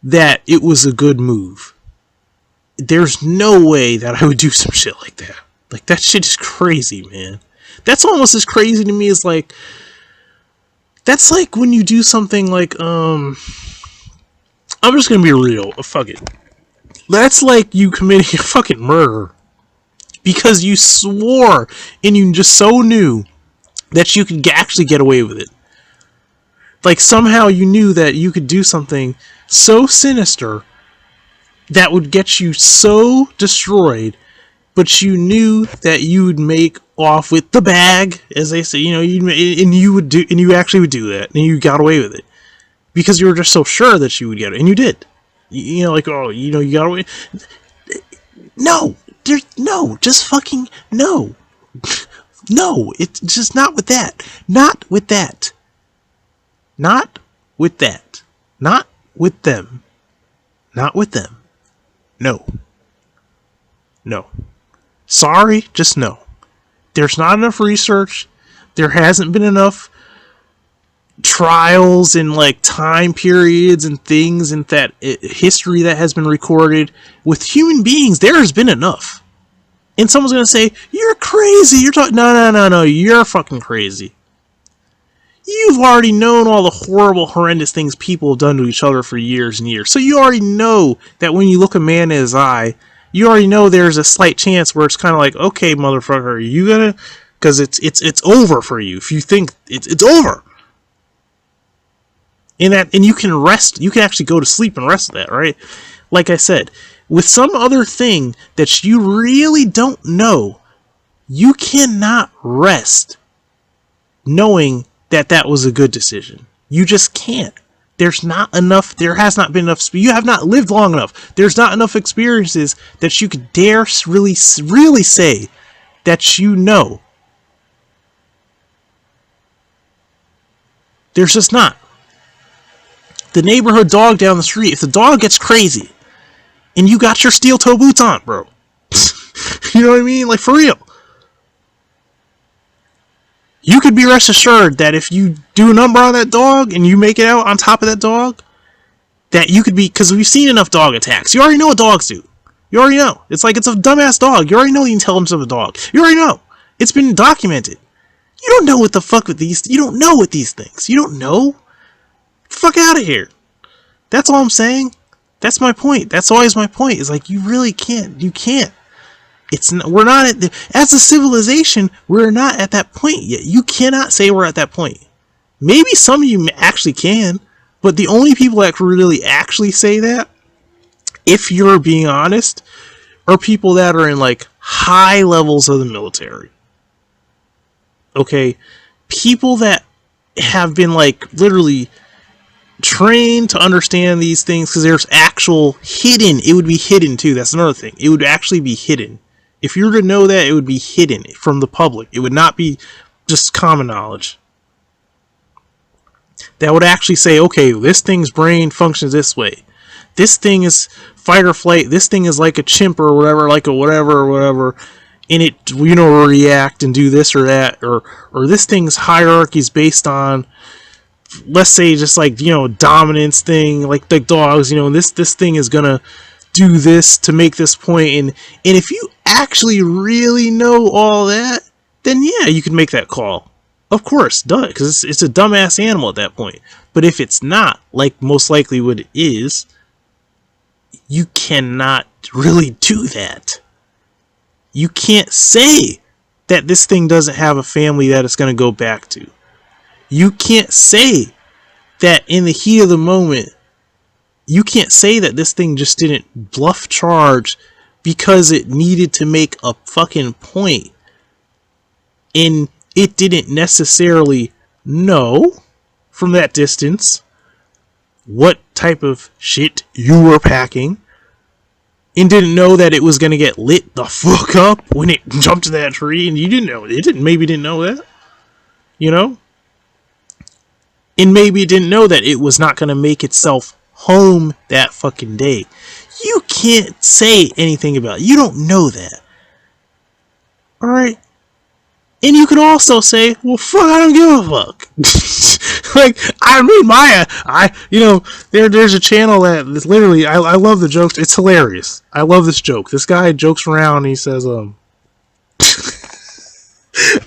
that it was a good move. There's no way that I would do some shit like that. Like, that shit is crazy, man. That's almost as crazy to me as, like, that's like when you do something like, I'm just gonna be real. Fuck it. That's like you committing a fucking murder because you swore and you just so knew that you could actually get away with it. Like, somehow you knew that you could do something so sinister that would get you so destroyed, but you knew that you would make off with the bag, as they say, and you actually would do that, and you got away with it because you were just so sure that you would get it, and you did. You got away. No, just fucking no, no. It's just not with that. Not with that. Not with that. Not with them. Not with them. No. No. Sorry, just no. There's not enough research. There hasn't been enough trials and like time periods and things and that history that has been recorded with human beings. There has been enough. And someone's gonna say, "You're crazy. You're talking." No. You're fucking crazy. You've already known all the horrible, horrendous things people have done to each other for years and years. So you already know that when you look a man in his eye, you already know there's a slight chance where it's kind of like, okay, motherfucker, are you gonna? Because it's over for you if you think it's over. And you can rest. You can actually go to sleep and rest that, right? Like I said, with some other thing that you really don't know, you cannot rest knowing that that was a good decision. You just can't. There's not enough, there has not been enough, you have not lived long enough. There's not enough experiences that you could dare really say that you know. There's just not. The neighborhood dog down the street, if the dog gets crazy, and you got your steel toe boots on, bro. You know what I mean? Like, for real. You could be rest assured that if you do a number on that dog and you make it out on top of that dog, that you could be, because we've seen enough dog attacks. You already know what dogs do. You already know. It's like it's a dumbass dog. You already know the intelligence of a dog. You already know. It's been documented. You don't know what the fuck with these, you don't know with these things. You don't know. Fuck out of here. That's all I'm saying. That's my point. That's always my point. Is like, you really can't. You can't. We're not as a civilization, we're not at that point yet. You cannot say we're at that point. Maybe some of you actually can, but the only people that really actually say that, if you're being honest, are people that are in like high levels of the military. Okay? People that have been like literally trained to understand these things, because there's actual hidden, it would be hidden too, that's another thing, it would actually be hidden. If you were to know that, it would be hidden from the public. It would not be just common knowledge. That would actually say, okay, this thing's brain functions this way. This thing is fight or flight. This thing is like a chimp or whatever, like a whatever or whatever. And it, you know, react and do this or that. Or this thing's hierarchy is based on, let's say, just like, you know, dominance thing, like the dogs, you know, this thing is gonna do this to make this point. And if you actually really know all that, then yeah, you can make that call. Of course, duh, because it's a dumbass animal at that point. But if it's not, like most likely what it is, you cannot really do that. You can't say that this thing doesn't have a family that it's going to go back to. You can't say that in the heat of the moment, you can't say that this thing just didn't bluff charge because it needed to make a fucking point. And it didn't necessarily know from that distance what type of shit you were packing, and didn't know that it was going to get lit the fuck up when it jumped in that tree, and you didn't know it. Maybe didn't know that, you know? And maybe it didn't know that it was not going to make itself home that fucking day. You can't say anything about it. You don't know that. Alright? And you can also say, well, fuck, I don't give a fuck. Like, I mean, you know, there's a channel that is literally, I love the jokes. It's hilarious. I love this joke. This guy jokes around and he says,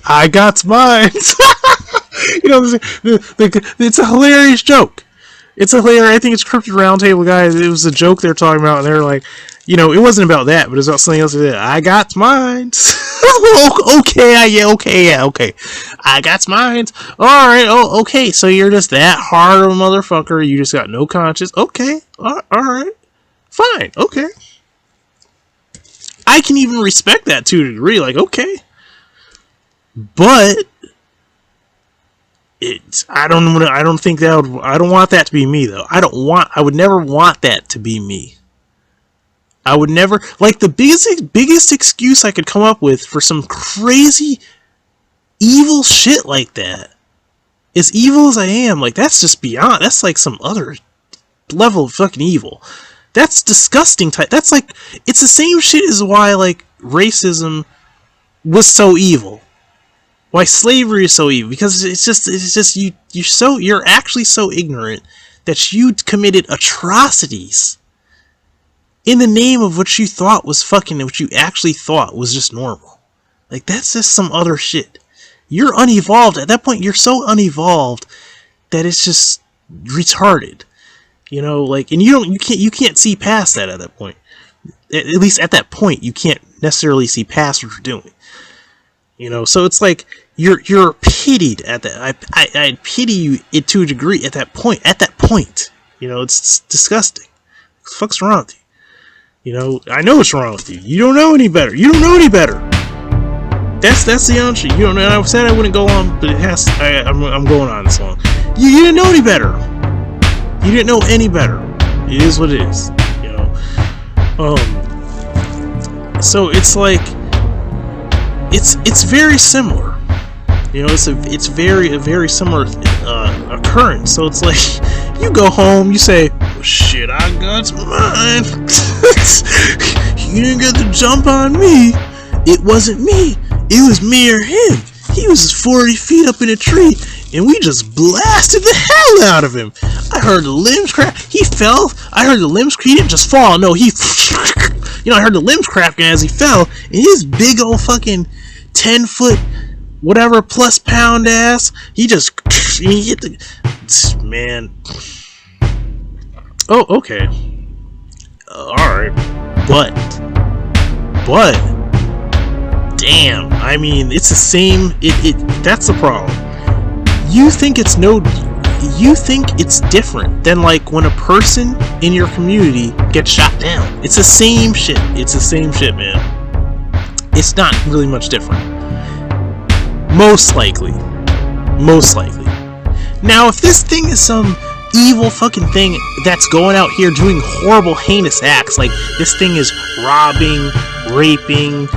I got mine. You know, it's a hilarious joke. It's a hilarious, I think it's Cryptid Roundtable guys. It was a joke they're talking about, and they're like, you know, it wasn't about that, but it was about something else. I got mine. Okay. I got mine. Alright, okay, so you're just that hard of a motherfucker. You just got no conscience. Okay, alright. Fine, okay. I can even respect that to a degree, like, okay. But I don't want that to be me, though. I would never want that to be me. I would never, like, the biggest excuse I could come up with for some crazy evil shit like that, as evil as I am, like, that's just beyond, that's like some other level of fucking evil. That's disgusting type. That's like, it's the same shit as why, like, racism was so evil. Why slavery is so evil, because it's just you're actually so ignorant that you committed atrocities in the name of what you thought was fucking, what you actually thought was just normal. Like, that's just some other shit. You're unevolved at that point. You're so unevolved that it's just retarded. You know, like, and you can't see past that at that point. At least at that point, you can't necessarily see past what you're doing. You know, so it's like you're pitied at that. I pity you to a degree at that point. At that point, you know, it's disgusting. What the fuck's wrong with you? You know, I know what's wrong with you. You don't know any better. You don't know any better. That's the answer. You don't know. I said I wouldn't go on, but it has. I'm going on this long. You didn't know any better. You didn't know any better. It is what it is. You know. So it's like, it's very similar. You know, it's a very similar occurrence. So it's like, you go home, you say, well, shit, I got mine. You didn't get the jump on me. It wasn't me. It was me or him. He was 40 feet up in a tree, and we just blasted the hell out of him. I heard the limbs crack. He fell. I heard the limbs. He didn't just fall. No, he. You know, I heard the limbs cracking as he fell, and his big old fucking 10-foot, whatever plus pound ass. He just. He hit the. Man. Oh, okay. Alright. But. Damn. I mean, it's the same. That's the problem. you think it's different than like when a person in your community gets shot down. It's the same shit. It's the same shit, man. It's not really much different. Most likely. Now, if this thing is some evil fucking thing that's going out here doing horrible, heinous acts, like this thing is robbing, raping,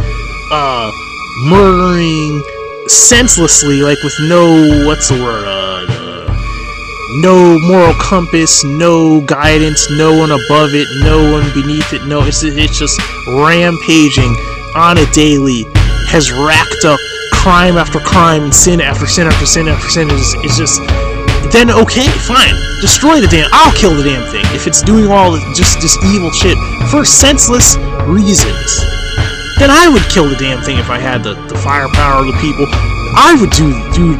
murdering senselessly, like with no, what's the word, no moral compass, no guidance, no one above it, no one beneath it, no, it's just rampaging on a daily, has racked up crime after crime, and sin after sin after sin after sin. It's just, then okay, fine, destroy the damn, I'll kill the damn thing if it's doing all just this evil shit for senseless reasons. Then I would kill the damn thing if I had the firepower of the people. I would do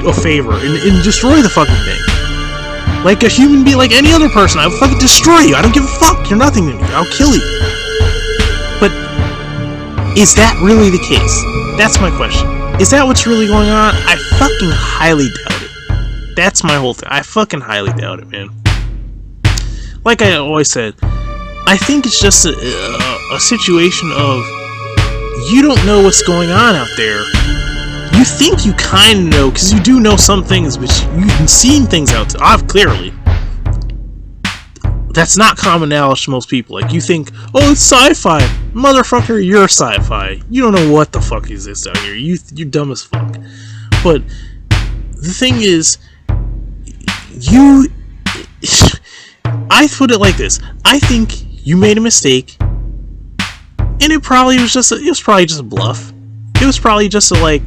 a favor and destroy the fucking thing. Like a human being, like any other person, I would fucking destroy you. I don't give a fuck. You're nothing to me. I'll kill you. But is that really the case? That's my question. Is that what's really going on? I fucking highly doubt it. That's my whole thing. I fucking highly doubt it, man. Like I always said, I think it's just a situation of you don't know what's going on out there. You think you kind of know, because you do know some things, but you've seen things out there. Clearly. That's not common knowledge to most people. Like, you think, oh, it's sci-fi. Motherfucker, you're sci-fi. You don't know what the fuck is this out here. You're dumb as fuck. But the thing is, I put it like this. I think you made a mistake, and it was probably just a bluff. It was probably just a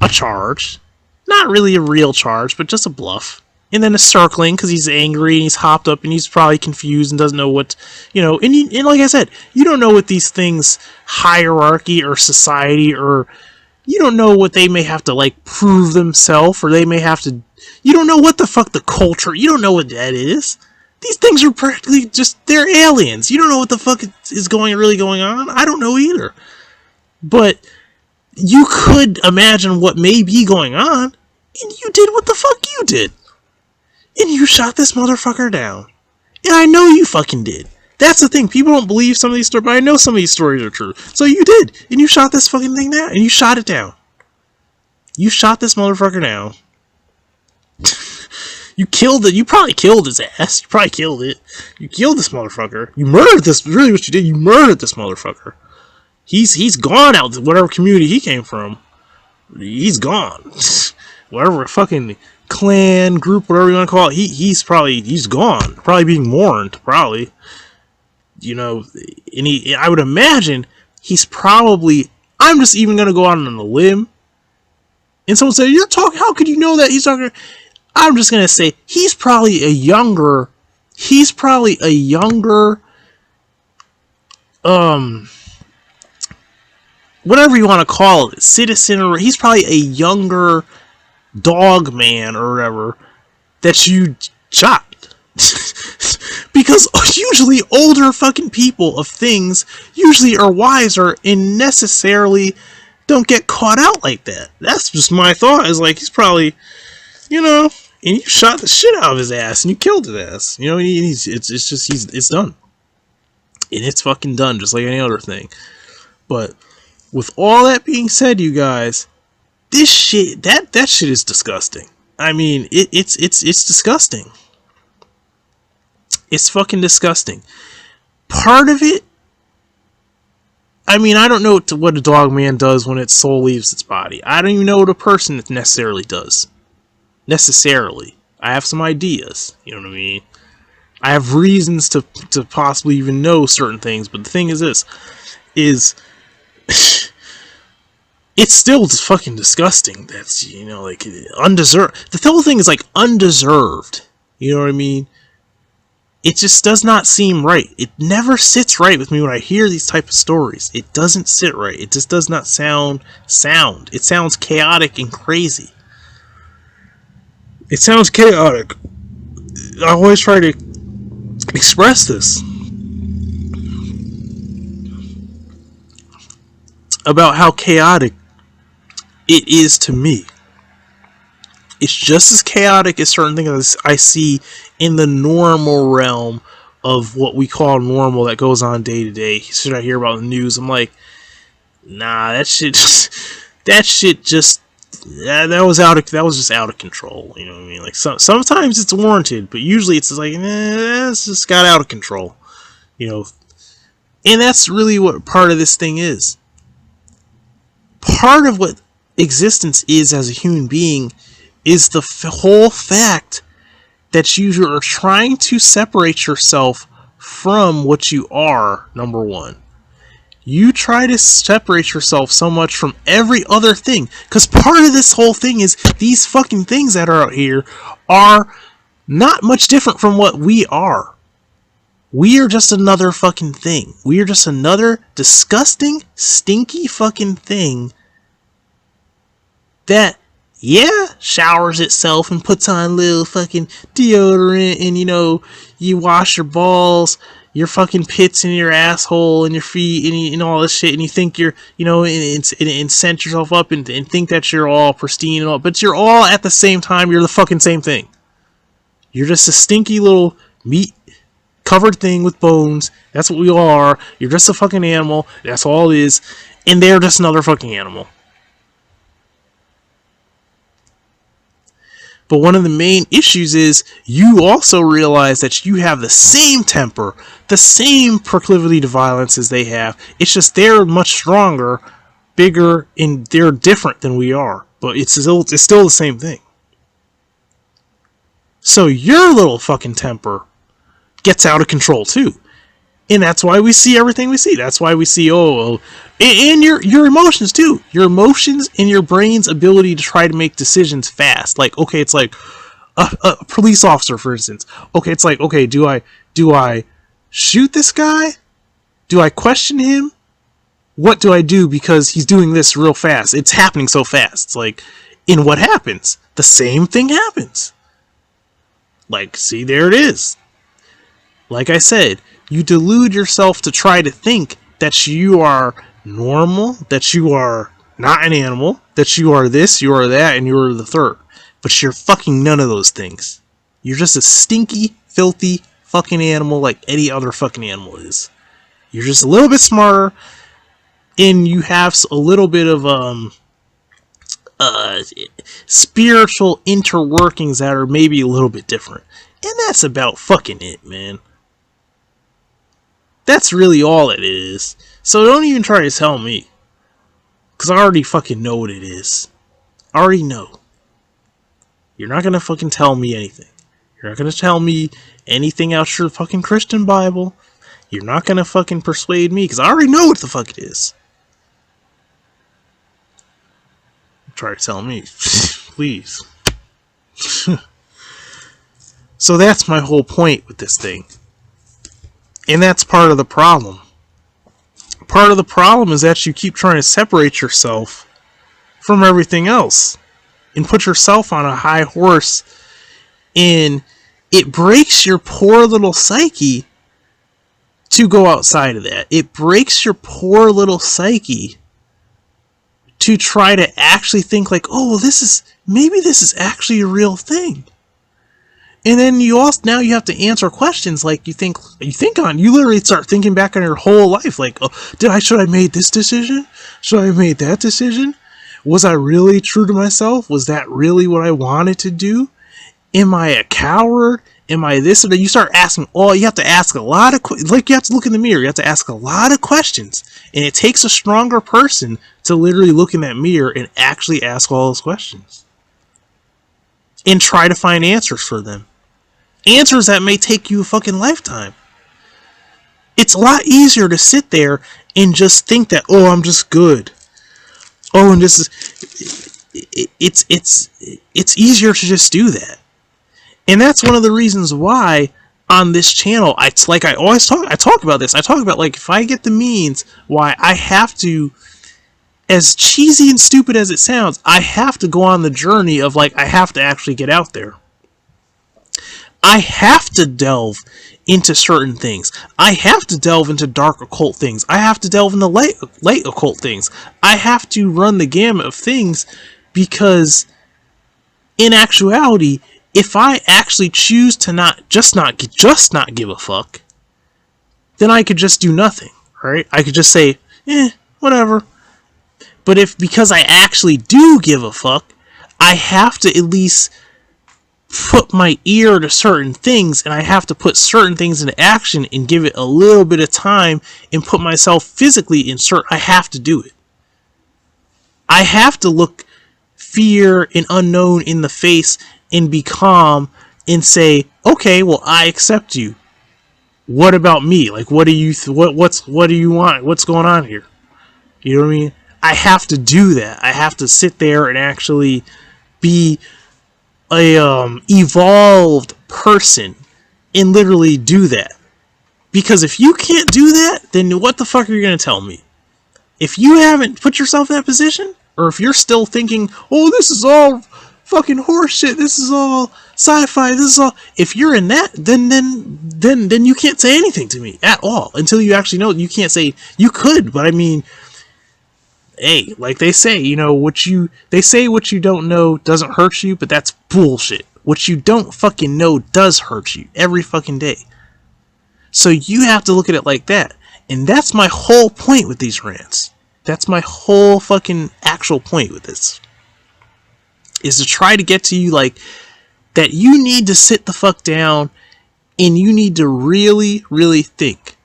charge. Not really a real charge, but just a bluff. And then a circling, because he's angry, and he's hopped up, and he's probably confused, and doesn't know what, and like I said, you don't know what these things, hierarchy, or society, or, you don't know what they may have to, prove themselves, or they may have to, you don't know what the fuck the culture, you don't know what that is. These things are practically just, they're aliens. You don't know what the fuck is really going on. I don't know either. But you could imagine what may be going on, and you did what the fuck you did. And you shot this motherfucker down. And I know you fucking did. That's the thing. People don't believe some of these stories, but I know some of these stories are true. So you did. And you shot this fucking thing down. And you shot it down. You shot this motherfucker down. You killed it. You probably killed his ass. You probably killed it. You killed this motherfucker. You murdered this. Really what you did, you murdered this motherfucker. He's gone out to whatever community he came from. He's gone. Whatever fucking clan, group, whatever you want to call it. He's gone. Probably being mourned. Probably. And I would imagine he's probably, I'm just even going to go out on a limb. And someone said, you're talking, how could you know that? He's talking, I'm just going to say, he's probably a younger, whatever you want to call it, citizen, or he's probably a younger dog man or whatever that you shot. Because usually older fucking people of things usually are wiser and necessarily don't get caught out like that. That's just my thought, is he's probably, and you shot the shit out of his ass and you killed his ass. It's done. And it's fucking done, just like any other thing. But with all that being said, you guys, this shit, that shit is disgusting. I mean, it's disgusting. It's fucking disgusting. Part of it, I mean, I don't know what a dog man does when its soul leaves its body. I don't even know what a person necessarily does. Necessarily. I have some ideas, you know what I mean? I have reasons to possibly even know certain things, but the thing is this, is it's still just fucking disgusting. That's, undeserved. The whole thing is undeserved. You know what I mean? It just does not seem right. It never sits right with me when I hear these type of stories. It doesn't sit right. It just does not sound. It sounds chaotic and crazy. It sounds chaotic. I always try to express this about how chaotic it is to me. It's just as chaotic as certain things I see in the normal realm of what we call normal that goes on day to day. Should I hear about the news? I'm like, nah, that shit just that was just out of control. You know what I mean? Like sometimes it's warranted, but usually it's like, it's just got out of control. You know, and that's really what part of this thing is. Part of what existence is as a human being is the whole fact that you are trying to separate yourself from what you are, number one. You try to separate yourself so much from every other thing. Because part of this whole thing is these fucking things that are out here are not much different from what we are. We are just another fucking thing. We are just another disgusting, stinky fucking thing that, yeah, showers itself and puts on little fucking deodorant and, you know, you wash your balls, your fucking pits in your asshole and your feet and all this shit, and you think you're, you know, and scent yourself up and think that you're all pristine and all, but you're all at the same time, you're the fucking same thing. You're just a stinky little meat covered thing with bones. That's what we all are. You're just a fucking animal. That's all it is. And they're just another fucking animal. But one of the main issues is you also realize that you have the same temper, the same proclivity to violence as they have. It's just they're much stronger, bigger, and they're different than we are. But it's still the same thing. So your little fucking temper gets out of control too. And that's why we see everything we see. That's why we see, and your emotions too. Your emotions and your brain's ability to try to make decisions fast. Like, okay, it's like a police officer, for instance. Okay, it's like, okay, do I shoot this guy? Do I question him? What do I do because he's doing this real fast? It's happening so fast. It's like, and what happens? The same thing happens. Like, see, there it is. Like I said, you delude yourself to try to think that you are normal, that you are not an animal, that you are this, you are that, and you are the third. But you're fucking none of those things. You're just a stinky, filthy fucking animal like any other fucking animal is. You're just a little bit smarter, and you have a little bit of spiritual interworkings that are maybe a little bit different. And that's about fucking it, man. That's really all it is. So don't even try to tell me. Because I already fucking know what it is. I already know. You're not going to fucking tell me anything. You're not going to tell me anything out your fucking Christian Bible. You're not going to fucking persuade me. Because I already know what the fuck it is. Try to tell me. Please. So that's my whole point with this thing. And that's part of the problem. Part of the problem is that you keep trying to separate yourself from everything else and put yourself on a high horse, and it breaks your poor little psyche to go outside of that. It breaks your poor little psyche to try to actually think like, oh, maybe this is actually a real thing. And then you have to answer questions like you literally start thinking back on your whole life. Like, oh, should I made this decision? Should I have made that decision? Was I really true to myself? Was that really what I wanted to do? Am I a coward? Am I this? And then you start asking, you have to ask a lot of, like you have to look in the mirror. You have to ask a lot of questions. And it takes a stronger person to literally look in that mirror and actually ask all those questions. And try to find answers for them. Answers that may take you a fucking lifetime. It's a lot easier to sit there and just think that, I'm just good. And this is, it's easier to just do that. And that's one of the reasons why on this channel, I talk about this. I talk about, like, if I get the means, why I have to, as cheesy and stupid as it sounds, I have to go on the journey of, like, I have to actually get out there. I have to delve into certain things. I have to delve into dark occult things. I have to delve into light occult things. I have to run the gamut of things because in actuality, if I actually choose to not give a fuck, then I could just do nothing, right? I could just say, whatever. But because I actually do give a fuck, I have to at least put my ear to certain things, and I have to put certain things into action and give it a little bit of time and put myself physically in I have to do it. I have to look fear and unknown in the face and be calm and say, okay, well, I accept you. What about me? Like, what do you what do you want? What's going on here? You know what I mean? I have to do that. I have to sit there and actually be a evolved person and literally do that. Because if you can't do that, then what the fuck are you going to tell me? If you haven't put yourself in that position, or if you're still thinking, oh, this is all fucking horseshit, this is all sci-fi, this is all... If you're in that, then you can't say anything to me at all. Until you actually know. You can't say... You could, but I mean... Hey, like they say, you know, they say what you don't know doesn't hurt you, but that's bullshit. What you don't fucking know does hurt you every fucking day. So you have to look at it like that. And that's my whole point with these rants. That's my whole fucking actual point with this. Is to try to get to you like that you need to sit the fuck down and you need to really, really think.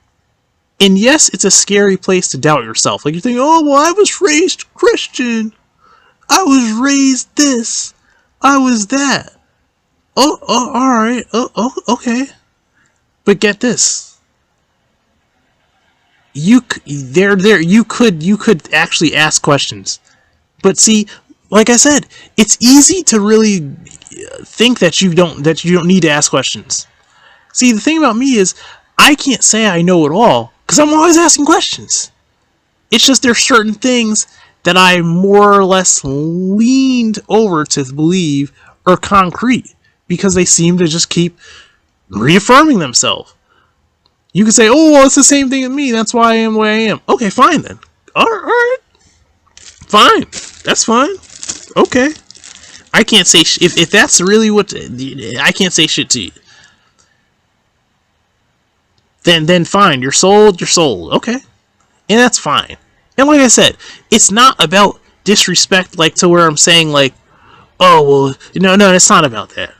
And yes, it's a scary place to doubt yourself. Like you think, oh, well, I was raised Christian. I was raised this. I was that. Oh, all right. Oh, okay. But get this. You could actually ask questions. But see, like I said, it's easy to really think that you don't need to ask questions. See, the thing about me is I can't say I know it all. Because I'm always asking questions. It's just there's certain things that I more or less leaned over to believe are concrete. Because they seem to just keep reaffirming themselves. You can say, oh, well, it's the same thing with me. That's why I am the way I am. Okay, fine then. Alright. Fine. That's fine. Okay. I can't say... If that's really what... I can't say shit to you. Then fine, you're sold, okay. And that's fine. And like I said, it's not about disrespect, like, to where I'm saying, like, oh, well, no, it's not about that.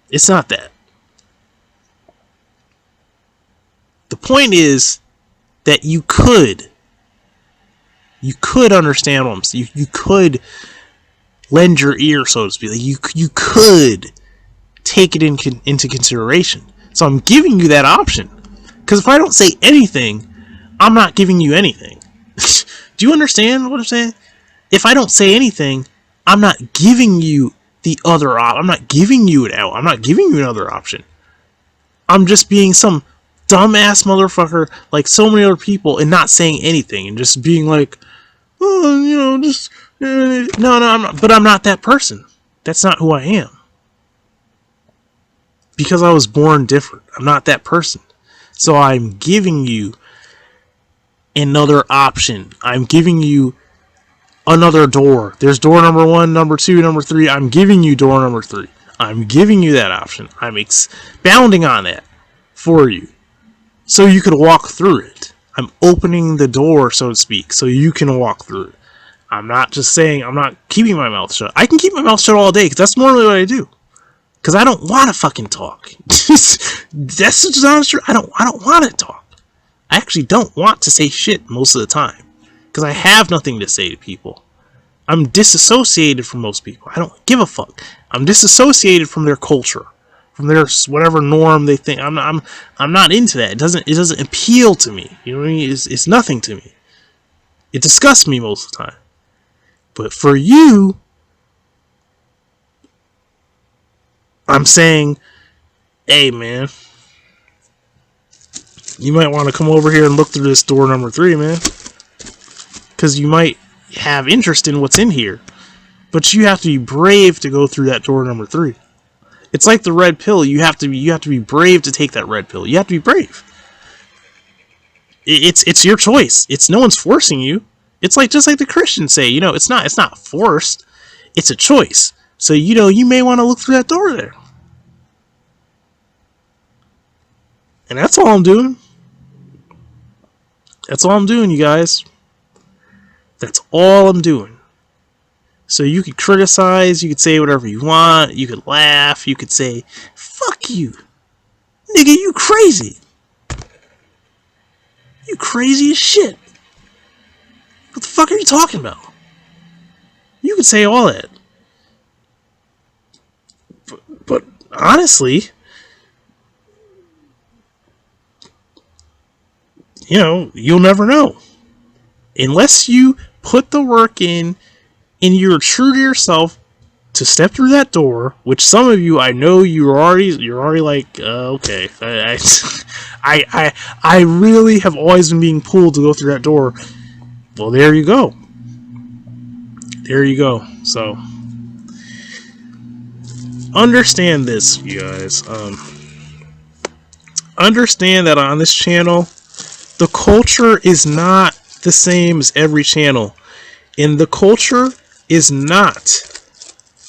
It's not that. The point is that you could understand what I'm saying. You could lend your ear, so to speak. Like, you could take it into consideration. So I'm giving you that option. Because if I don't say anything, I'm not giving you anything. Do you understand what I'm saying? If I don't say anything, I'm not giving you the other option. I'm not giving you it out. I'm not giving you another option. I'm just being some dumbass motherfucker like so many other people and not saying anything. And just being like, oh, you know, just... No, I'm not, but I'm not that person. That's not who I am. Because I was born different. I'm not that person. So I'm giving you another option. I'm giving you another door. There's door number 1, number 2, number 3. I'm giving you door number 3. I'm giving you that option. I'm expounding on that for you. So you could walk through it. I'm opening the door, so to speak, so you can walk through it. I'm not just saying, I'm not keeping my mouth shut. I can keep my mouth shut all day, because that's normally what I do. Because I don't want to fucking talk. That's just honest truth. I don't want to talk. I actually don't want to say shit most of the time. Because I have nothing to say to people. I'm disassociated from most people. I don't give a fuck. I'm disassociated from their culture. From their whatever norm they think. I'm not into that. It doesn't appeal to me. You know what I mean? It's nothing to me. It disgusts me most of the time. But for you... I'm saying, hey man, you might want to come over here and look through this door number 3, man. Because you might have interest in what's in here. But you have to be brave to go through that door number 3. It's like the red pill. You have to be brave to take that red pill. You have to be brave. It's your choice. It's no one's forcing you. It's like just like the Christians say, you know, it's not forced. It's a choice. So, you may want to look through that door there. And that's all I'm doing. That's all I'm doing, you guys. That's all I'm doing. So you could criticize, you could say whatever you want, you could laugh, you could say, fuck you. Nigga, you crazy. You crazy as shit. What the fuck are you talking about? You could say all that. But honestly, you'll never know. Unless you put the work in and you're true to yourself to step through that door, which some of you, I know you're already like, okay, I really have always been being pulled to go through that door. Well, there you go. There you go. So, understand this, you guys. Understand that on this channel, the culture is not the same as every channel. And the culture is not,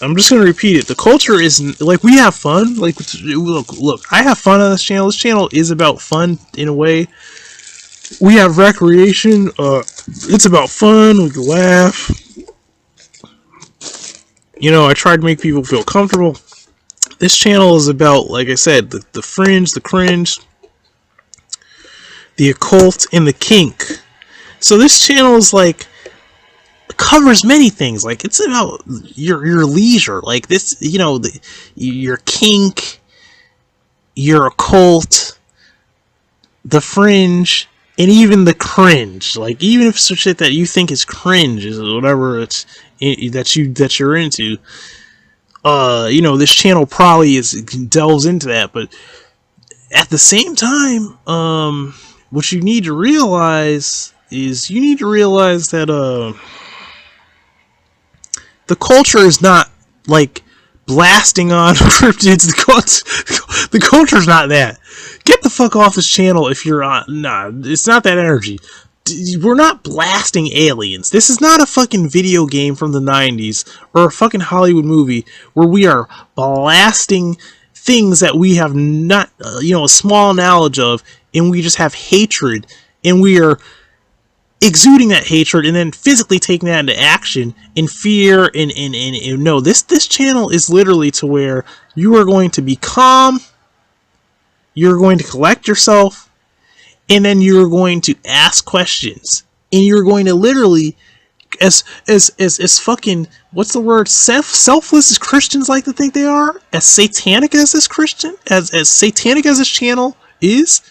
I'm just going to repeat it, the culture is, like, we have fun. Like, look, I have fun on this channel. This channel is about fun, in a way. We have recreation. It's about fun. We can laugh. I try to make people feel comfortable. This channel is about, like I said, the fringe, the cringe, the occult, and the kink. So this channel is like, covers many things. Like, it's about your leisure. Like this, your kink, your occult, the fringe, and even the cringe. Like, even if it's shit that you think is cringe, is whatever it's that you're into. This channel probably delves into that, but at the same time, what you need to realize is that the culture is not like blasting on cryptids. The culture's not that. Get the fuck off this channel if you're on. Nah, it's not that energy. We're not blasting aliens. This is not a fucking video game from the 90s or a fucking Hollywood movie where we are blasting things that we have not, a small knowledge of, and we just have hatred, and we are exuding that hatred and then physically taking that into action in fear. And no, this channel is literally to where you are going to be calm, you're going to collect yourself, and then you're going to ask questions, and you're going to literally, as fucking, what's the word, selfless as Christians like to think they are, as satanic as this Christian, as satanic as this channel is,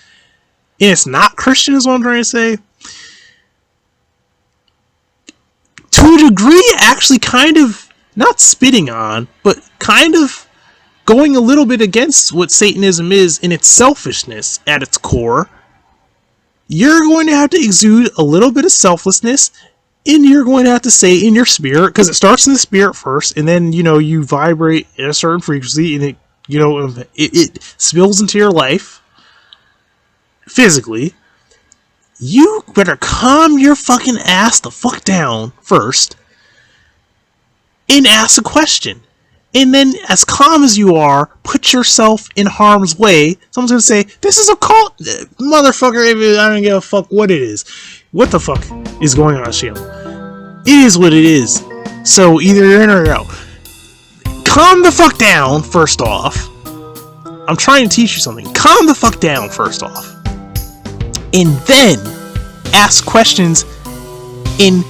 and it's not Christian is what I'm trying to say, to a degree, actually kind of, not spitting on, but kind of going a little bit against what Satanism is in its selfishness at its core. You're going to have to exude a little bit of selflessness, and you're going to have to say in your spirit, because it starts in the spirit first, and then, you vibrate at a certain frequency, and it spills into your life, physically. You better calm your fucking ass the fuck down first, and ask a question. And then, as calm as you are, put yourself in harm's way. Someone's gonna say, this is a cult, motherfucker, I don't give a fuck what it is. What the fuck is going on, channel? It is what it is. So, either you're in or you're out. Calm the fuck down, first off. I'm trying to teach you something. Calm the fuck down, first off. And then, ask questions in...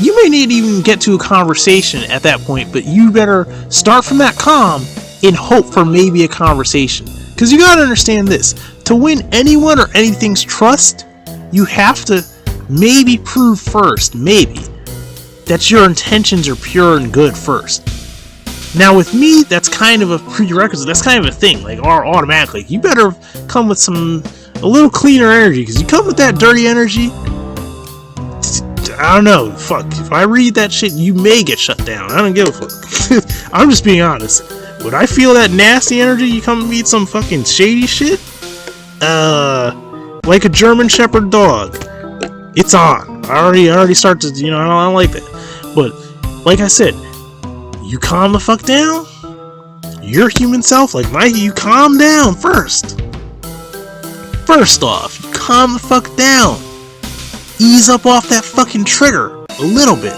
You may not even get to a conversation at that point, but you better start from that calm and hope for maybe a conversation. Because you gotta understand this. To win anyone or anything's trust, you have to maybe prove first, maybe, that your intentions are pure and good first. Now with me, that's kind of a prerequisite. That's kind of a thing, like automatically. You better come with a little cleaner energy, because you come with that dirty energy, I don't know, fuck, if I read that shit, you may get shut down. I don't give a fuck. I'm just being honest. When I feel that nasty energy, you come and meet some fucking shady shit, like a German Shepherd dog, it's on. I already start to, I don't like that. But, like I said, you calm the fuck down. Your human self, like you calm down first. First off, you calm the fuck down. Ease up off that fucking trigger a little bit.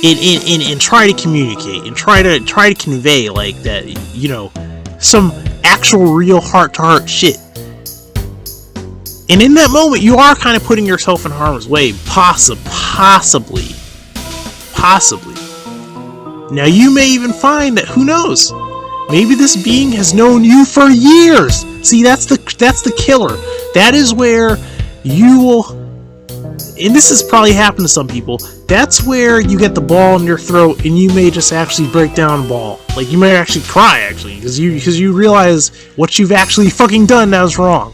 And try to communicate and try to convey like that, you know, some actual real heart-to-heart shit. And in that moment, you are kind of putting yourself in harm's way, possibly. Now you may even find that, who knows, maybe this being has known you for years. See, that's the killer. That is where you will, and this has probably happened to some people, that's where you get the ball in your throat and you may just actually break down a ball. Like, you may actually cry, actually, because you realize what you've actually fucking done that is wrong.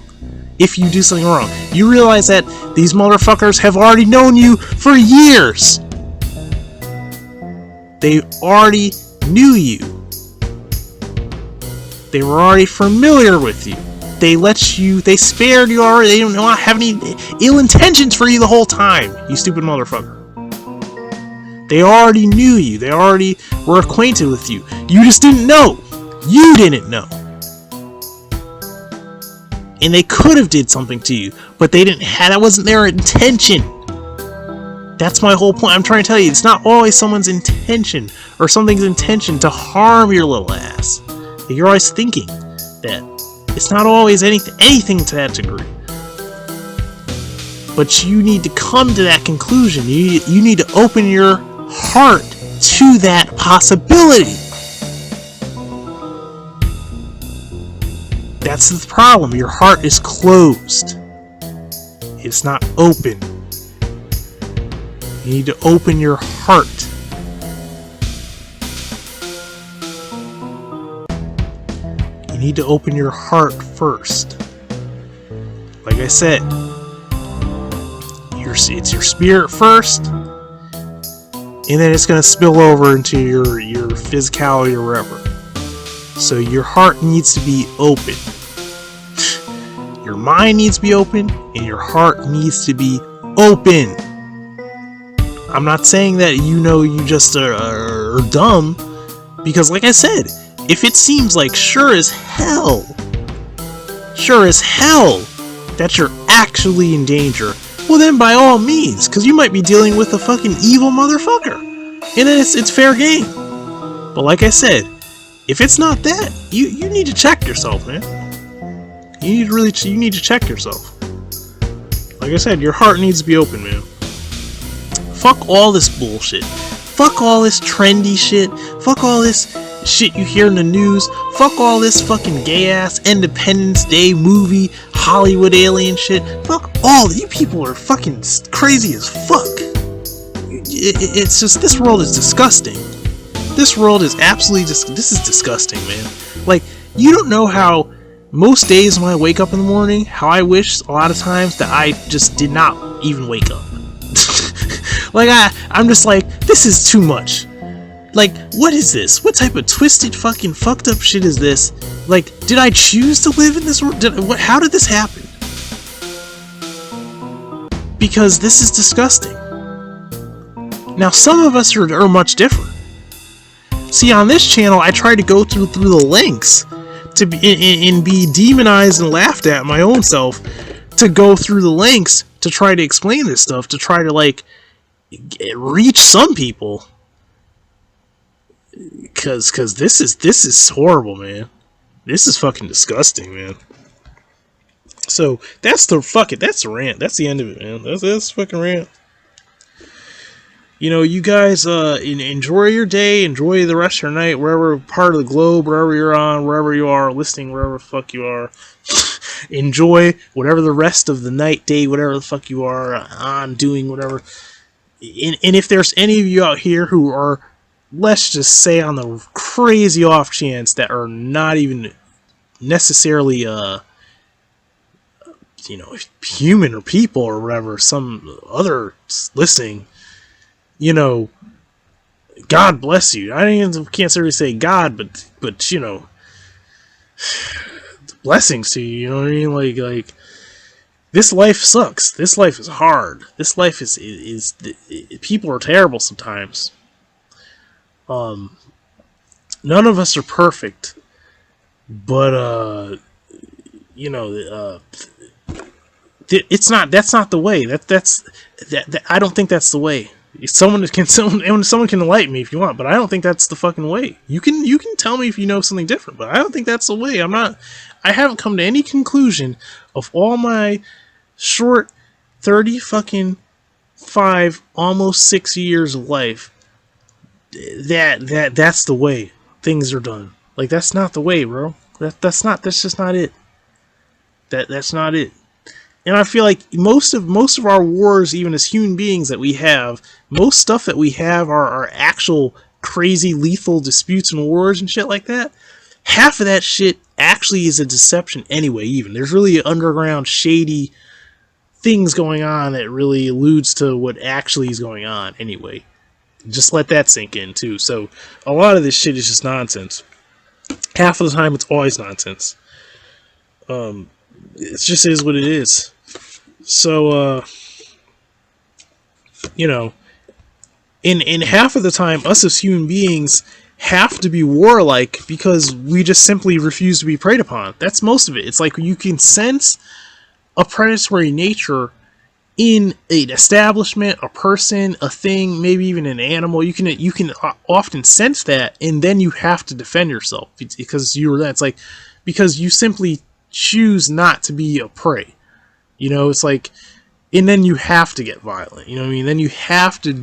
If you do something wrong, you realize that these motherfuckers have already known you for years. They already knew you. They were already familiar with you. They spared you already. They don't have any ill intentions for you the whole time, you stupid motherfucker. They already knew you. They already were acquainted with you. You just didn't know. You didn't know. And they could have did something to you, but they didn't have, that wasn't their intention. That's my whole point. I'm trying to tell you, it's not always someone's intention or something's intention to harm your little ass. You're always thinking that. It's not always anything to that degree. But you need to come to that conclusion. You need to open your heart to that possibility. That's the problem. Your heart is closed. It's not open. You need to open your heart. You need to open your heart first. Like I said, it's your spirit first, and then it's going to spill over into your physicality or whatever. So your heart needs to be open. Your mind needs to be open, and your heart needs to be open. I'm not saying that you just are dumb, because like I said, if it seems like sure as hell that you're actually in danger, well then by all means, because you might be dealing with a fucking evil motherfucker, and then it's fair game. But like I said, if it's not that, you need to check yourself, man. You need to check yourself. Like I said, your heart needs to be open, man. Fuck all this bullshit. Fuck all this trendy shit. Fuck all this shit you hear in the news. Fuck all this fucking gay ass Independence Day movie Hollywood alien shit. Fuck all you people are fucking crazy as fuck. It's just, this world is disgusting. This world is absolutely this is disgusting, man. Like, you don't know how most days when I wake up in the morning, how I wish a lot of times that I just did not even wake up. Like, I'm just like, this is too much. Like, what is this? What type of twisted fucking fucked up shit is this? Like, did I choose to live in this world? How did this happen? Because this is disgusting. Now, some of us are much different. See, on this channel, I try to go through the lengths to be and be demonized and laughed at my own self, to go through the lengths to try to explain this stuff, to try to like reach some people, because this is horrible, man. This is fucking disgusting, man. So that's the rant. That's the end of it, man. That's the fucking rant. You know, you guys enjoy your day, enjoy the rest of your night, wherever part of the globe, wherever you're on, wherever you are listening, wherever the fuck you are. Enjoy whatever the rest of the night, day, whatever the fuck you are on doing, whatever. And if there's any of you out here who are, let's just say, on the crazy off chance that are not even necessarily human or people or whatever, some other listening, God bless you. I can't necessarily say God, but blessings to you. You know what I mean? Like this life sucks. This life is hard. This life is people are terrible sometimes. Um, None of us are perfect, but you know, it's not. That's not the way. That I don't think that's the way. Someone can enlighten me if you want, but I don't think that's the fucking way. You can tell me if you know something different, but I don't think that's the way. I haven't come to any conclusion of all my short 30 fucking 5 almost 6 years of life that's the way things are done. Like, that's not the way, bro. That's just not it. That's not it. And I feel like most of our wars, even as human beings that we have, most stuff that we have are actual crazy lethal disputes and wars and shit like that. Half of that shit actually is a deception anyway. Even there's really underground shady things going on that really alludes to what actually is going on anyway. Just let that sink in too. So a lot of this shit is just nonsense. Half of the time, it's always nonsense. It just is what it is. So, you know, in half of the time, us as human beings have to be warlike because we just simply refuse to be preyed upon. That's most of it. It's like you can sense a predatory nature in an establishment, a person, a thing, maybe even an animal. You can often sense that, and then you have to defend yourself because you were that. It's like because you simply choose not to be a prey. You know, it's like, and then you have to get violent. You know what I mean? Then you have to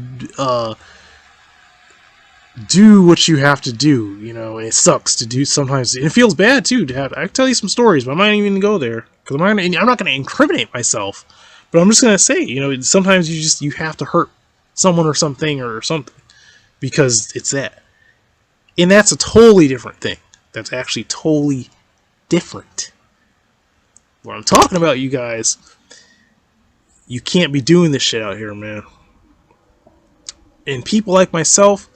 do what you have to do. You know, and it sucks to do sometimes. And it feels bad too to have. I can tell you some stories, but I'm not even gonna go there because I'm not gonna incriminate myself. But I'm just gonna say, you know, sometimes you have to hurt someone or something because it's that, and that's a totally different thing. That's actually totally different. What I'm talking about, you guys, you can't be doing this shit out here, man. And people like myself,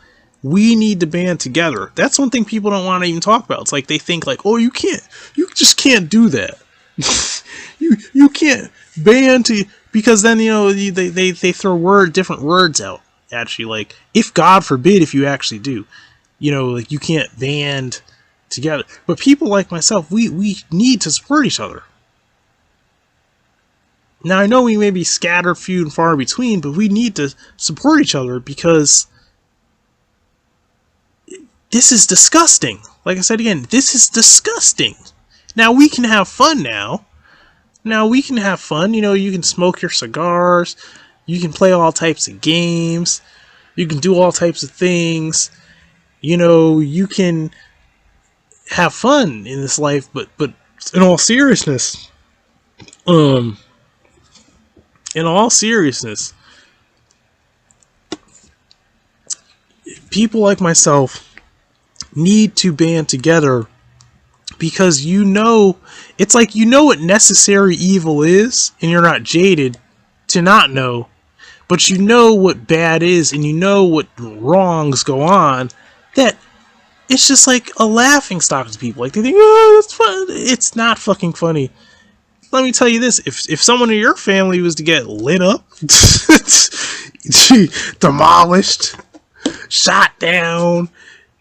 we need to band together. That's one thing people don't want to even talk about. It's like they think like, oh, you just can't do that. you can't band to, because then, you know, they throw different words out at you, like, if God forbid if you actually do, you know, like, you can't band together. But people like myself, we need to support each other. Now, I know we may be scattered, few and far between, but we need to support each other because this is disgusting. Like I said again, this is disgusting. Now, we can have fun now. We can have fun. You know, you can smoke your cigars. You can play all types of games. You can do all types of things. You know, you can have fun in this life, but in all seriousness, people like myself need to band together because, you know, it's like, you know what necessary evil is, and you're not jaded to not know, but you know what bad is, and you know what wrongs go on, that it's just like a laughing stock to people. Like, they think, oh, that's fun. It's not fucking funny. Let me tell you this, if someone in your family was to get lit up, demolished, shot down,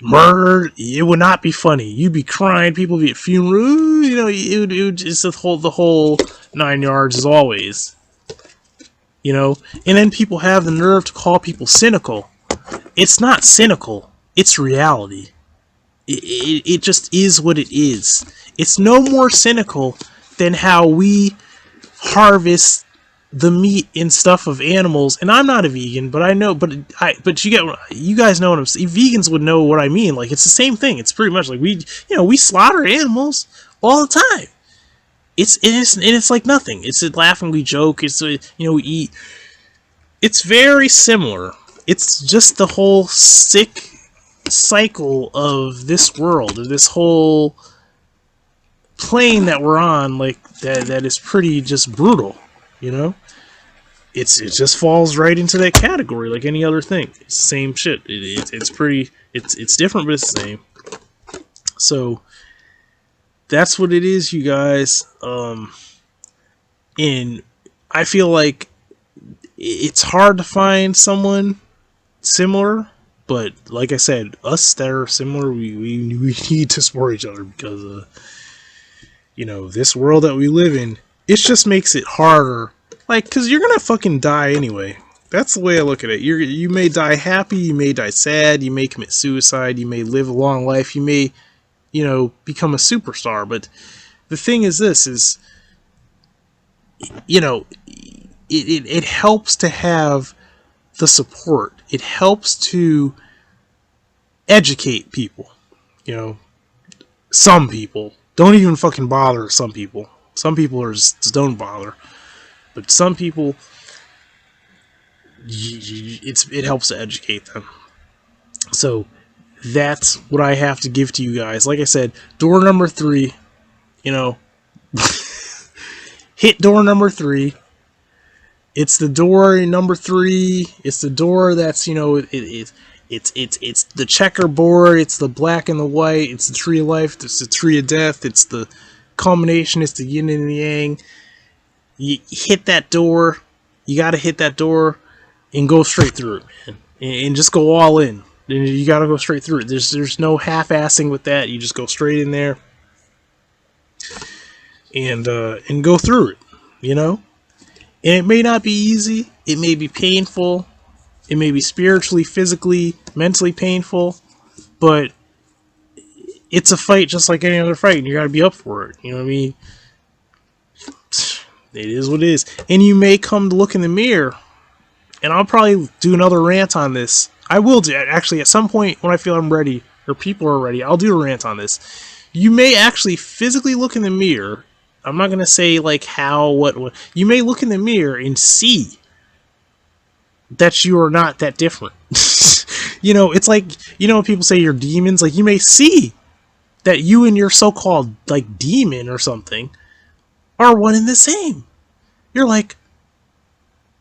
murdered, it would not be funny. You'd be crying, people would be at funerals, you know, it would just the whole 9 yards as always. You know, and then people have the nerve to call people cynical. It's not cynical, it's reality. It just is what it is. It's no more cynical than how we harvest the meat and stuff of animals. And I'm not a vegan, but I know, but you guys know what I'm saying. Vegans would know what I mean. Like, it's the same thing. It's pretty much like we slaughter animals all the time. It's like nothing. It's a laughing, we joke. We eat. It's very similar. It's just the whole sick cycle of this world, of this whole plane that we're on, like that is pretty just brutal, you know. It just falls right into that category like any other thing. It's the same shit. It's pretty. It's different, but it's the same. So that's what it is, you guys. And I feel like it's hard to find someone similar, But like I said, us that are similar, we need to support each other because, this world that we live in, it just makes it harder. Like, because you're going to fucking die anyway. That's the way I look at it. You may die happy, you may die sad, you may commit suicide, you may live a long life, you may, become a superstar. But the thing is this, it helps to have the support. It helps to educate people. Some people. Don't even fucking bother some people. Some people just don't bother. But some people, it helps to educate them. So that's what I have to give to you guys. Like I said, door number 3, hit door number 3. It's the door number 3. It's the door that's, it's the checkerboard. It's the black and the white. It's the tree of life. It's the tree of death. It's the combination. It's the yin and the yang. You hit that door. You got to hit that door and go straight through it, man. And just go all in. You got to go straight through it. There's no half-assing with that. You just go straight in there and go through it, And it may not be easy. It may be painful. It may be spiritually, physically, mentally painful. But it's a fight just like any other fight. And you got to be up for it. You know what I mean? It is what it is. And you may come to look in the mirror. And I'll probably do another rant on this. I will do actually at some point when I feel I'm ready, or people are ready, I'll do a rant on this. You may actually physically look in the mirror. I'm not going to say like how, what. You may look in the mirror and see that you are not that different. It's like, when people say you're demons, like you may see that you and your so-called like demon or something are one and the same. You're like,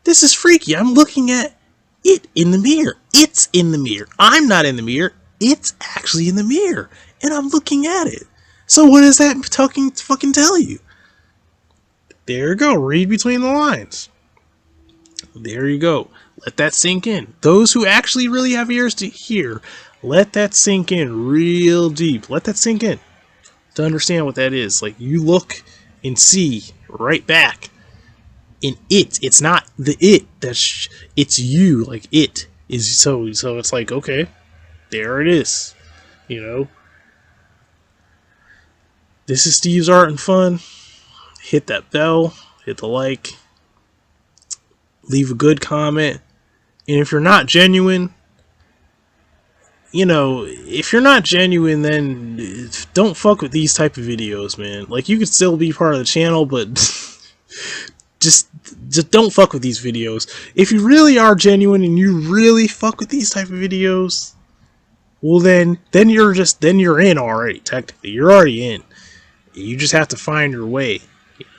this is freaky. I'm looking at it in the mirror. It's in the mirror. I'm not in the mirror. It's actually in the mirror. And I'm looking at it. So what does that fucking tell you? There you go. Read between the lines. There you go. Let that sink in. Those who actually really have ears to hear, let that sink in real deep. Let that sink in. To understand what that is. Like, you look and see right back. In it's not the it. It's you. Like, it is so it's like, okay, there it is. This is Steve's Art and Fun. Hit that bell, hit the like, leave a good comment. And if you're not genuine, if you're not genuine, then don't fuck with these type of videos, man. Like, you could still be part of the channel, but just don't fuck with these videos. If you really are genuine and you really fuck with these type of videos, well then you're in already. Technically, you're already in. You just have to find your way.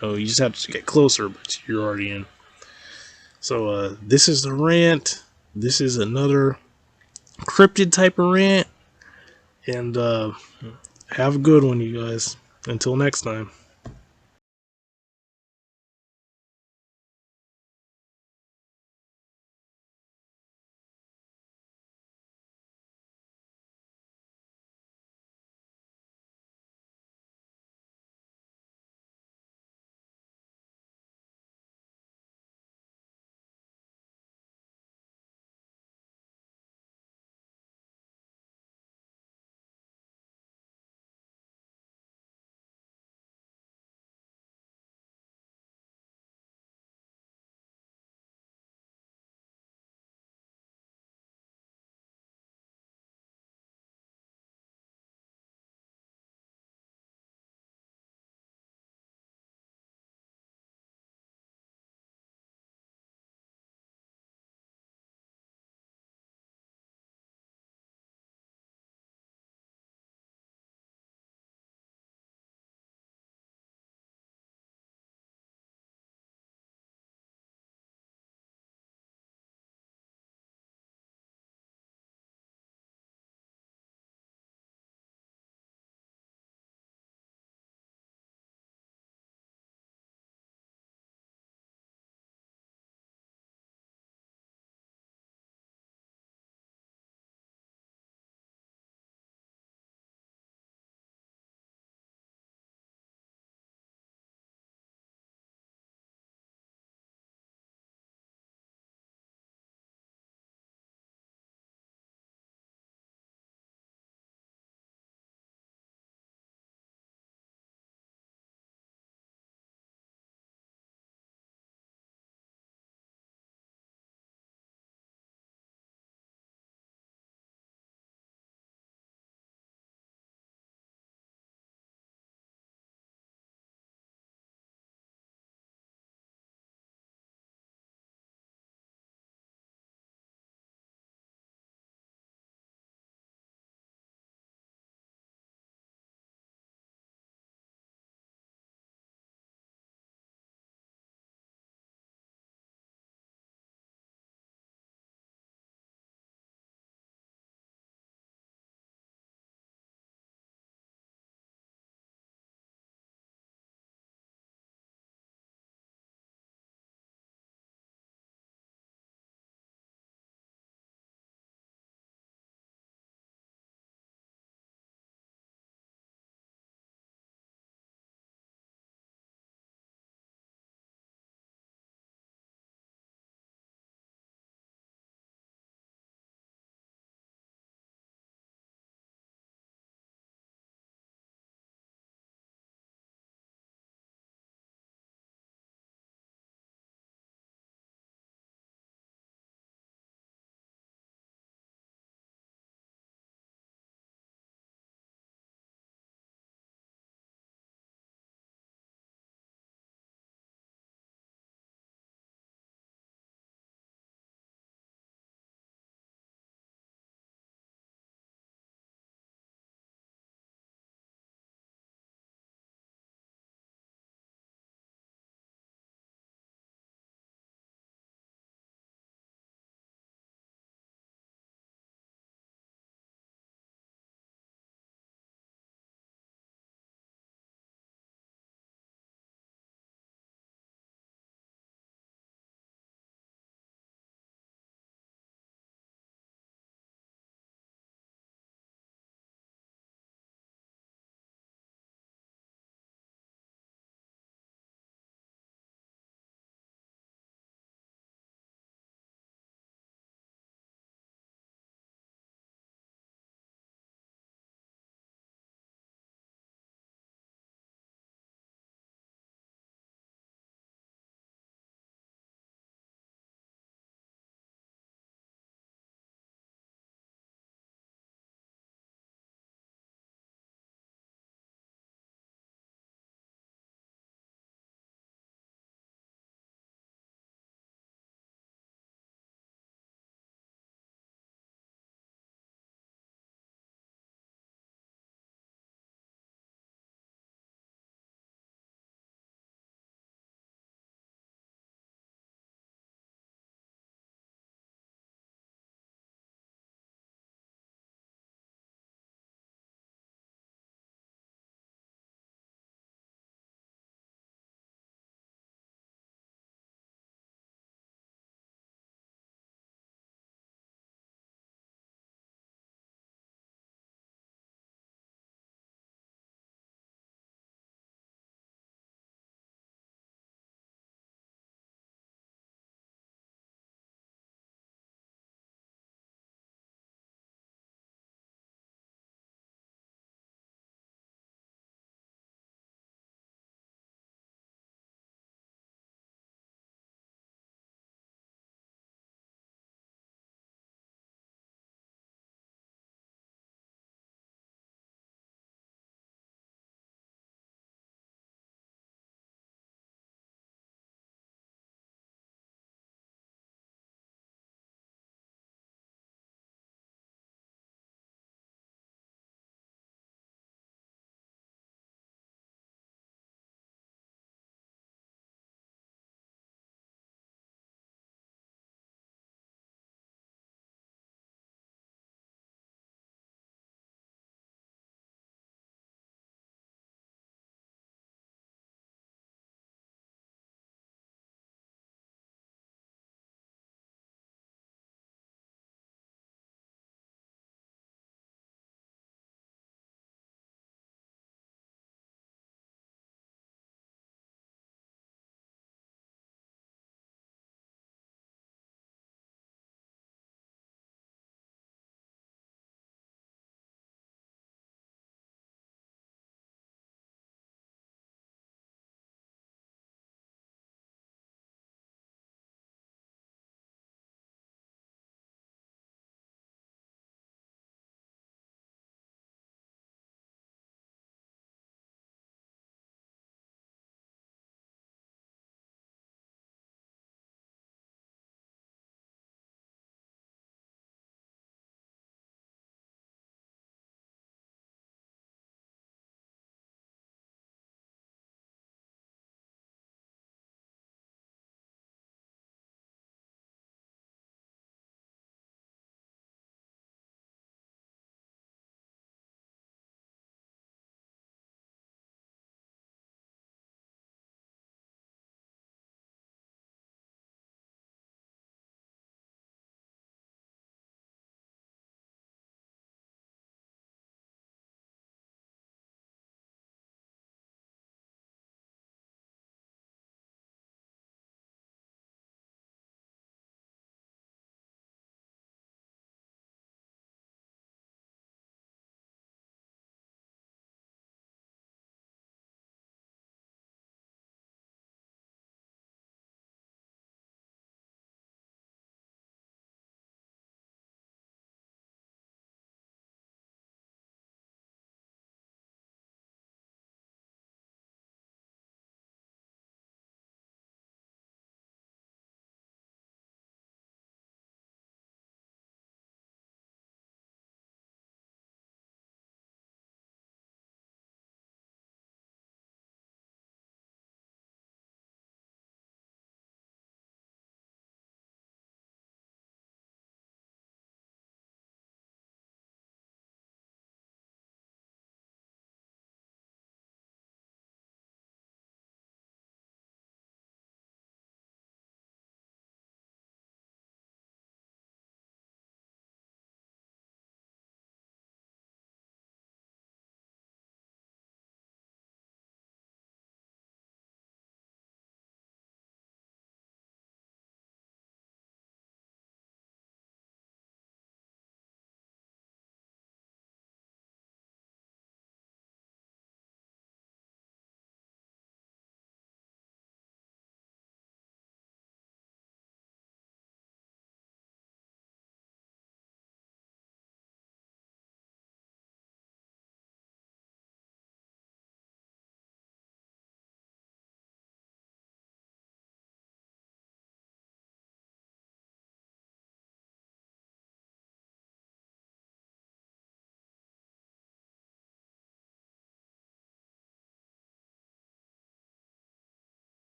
You just have to get closer, but you're already in. So this is the rant. This is another cryptid type of rant. And have a good one, you guys. Until next time.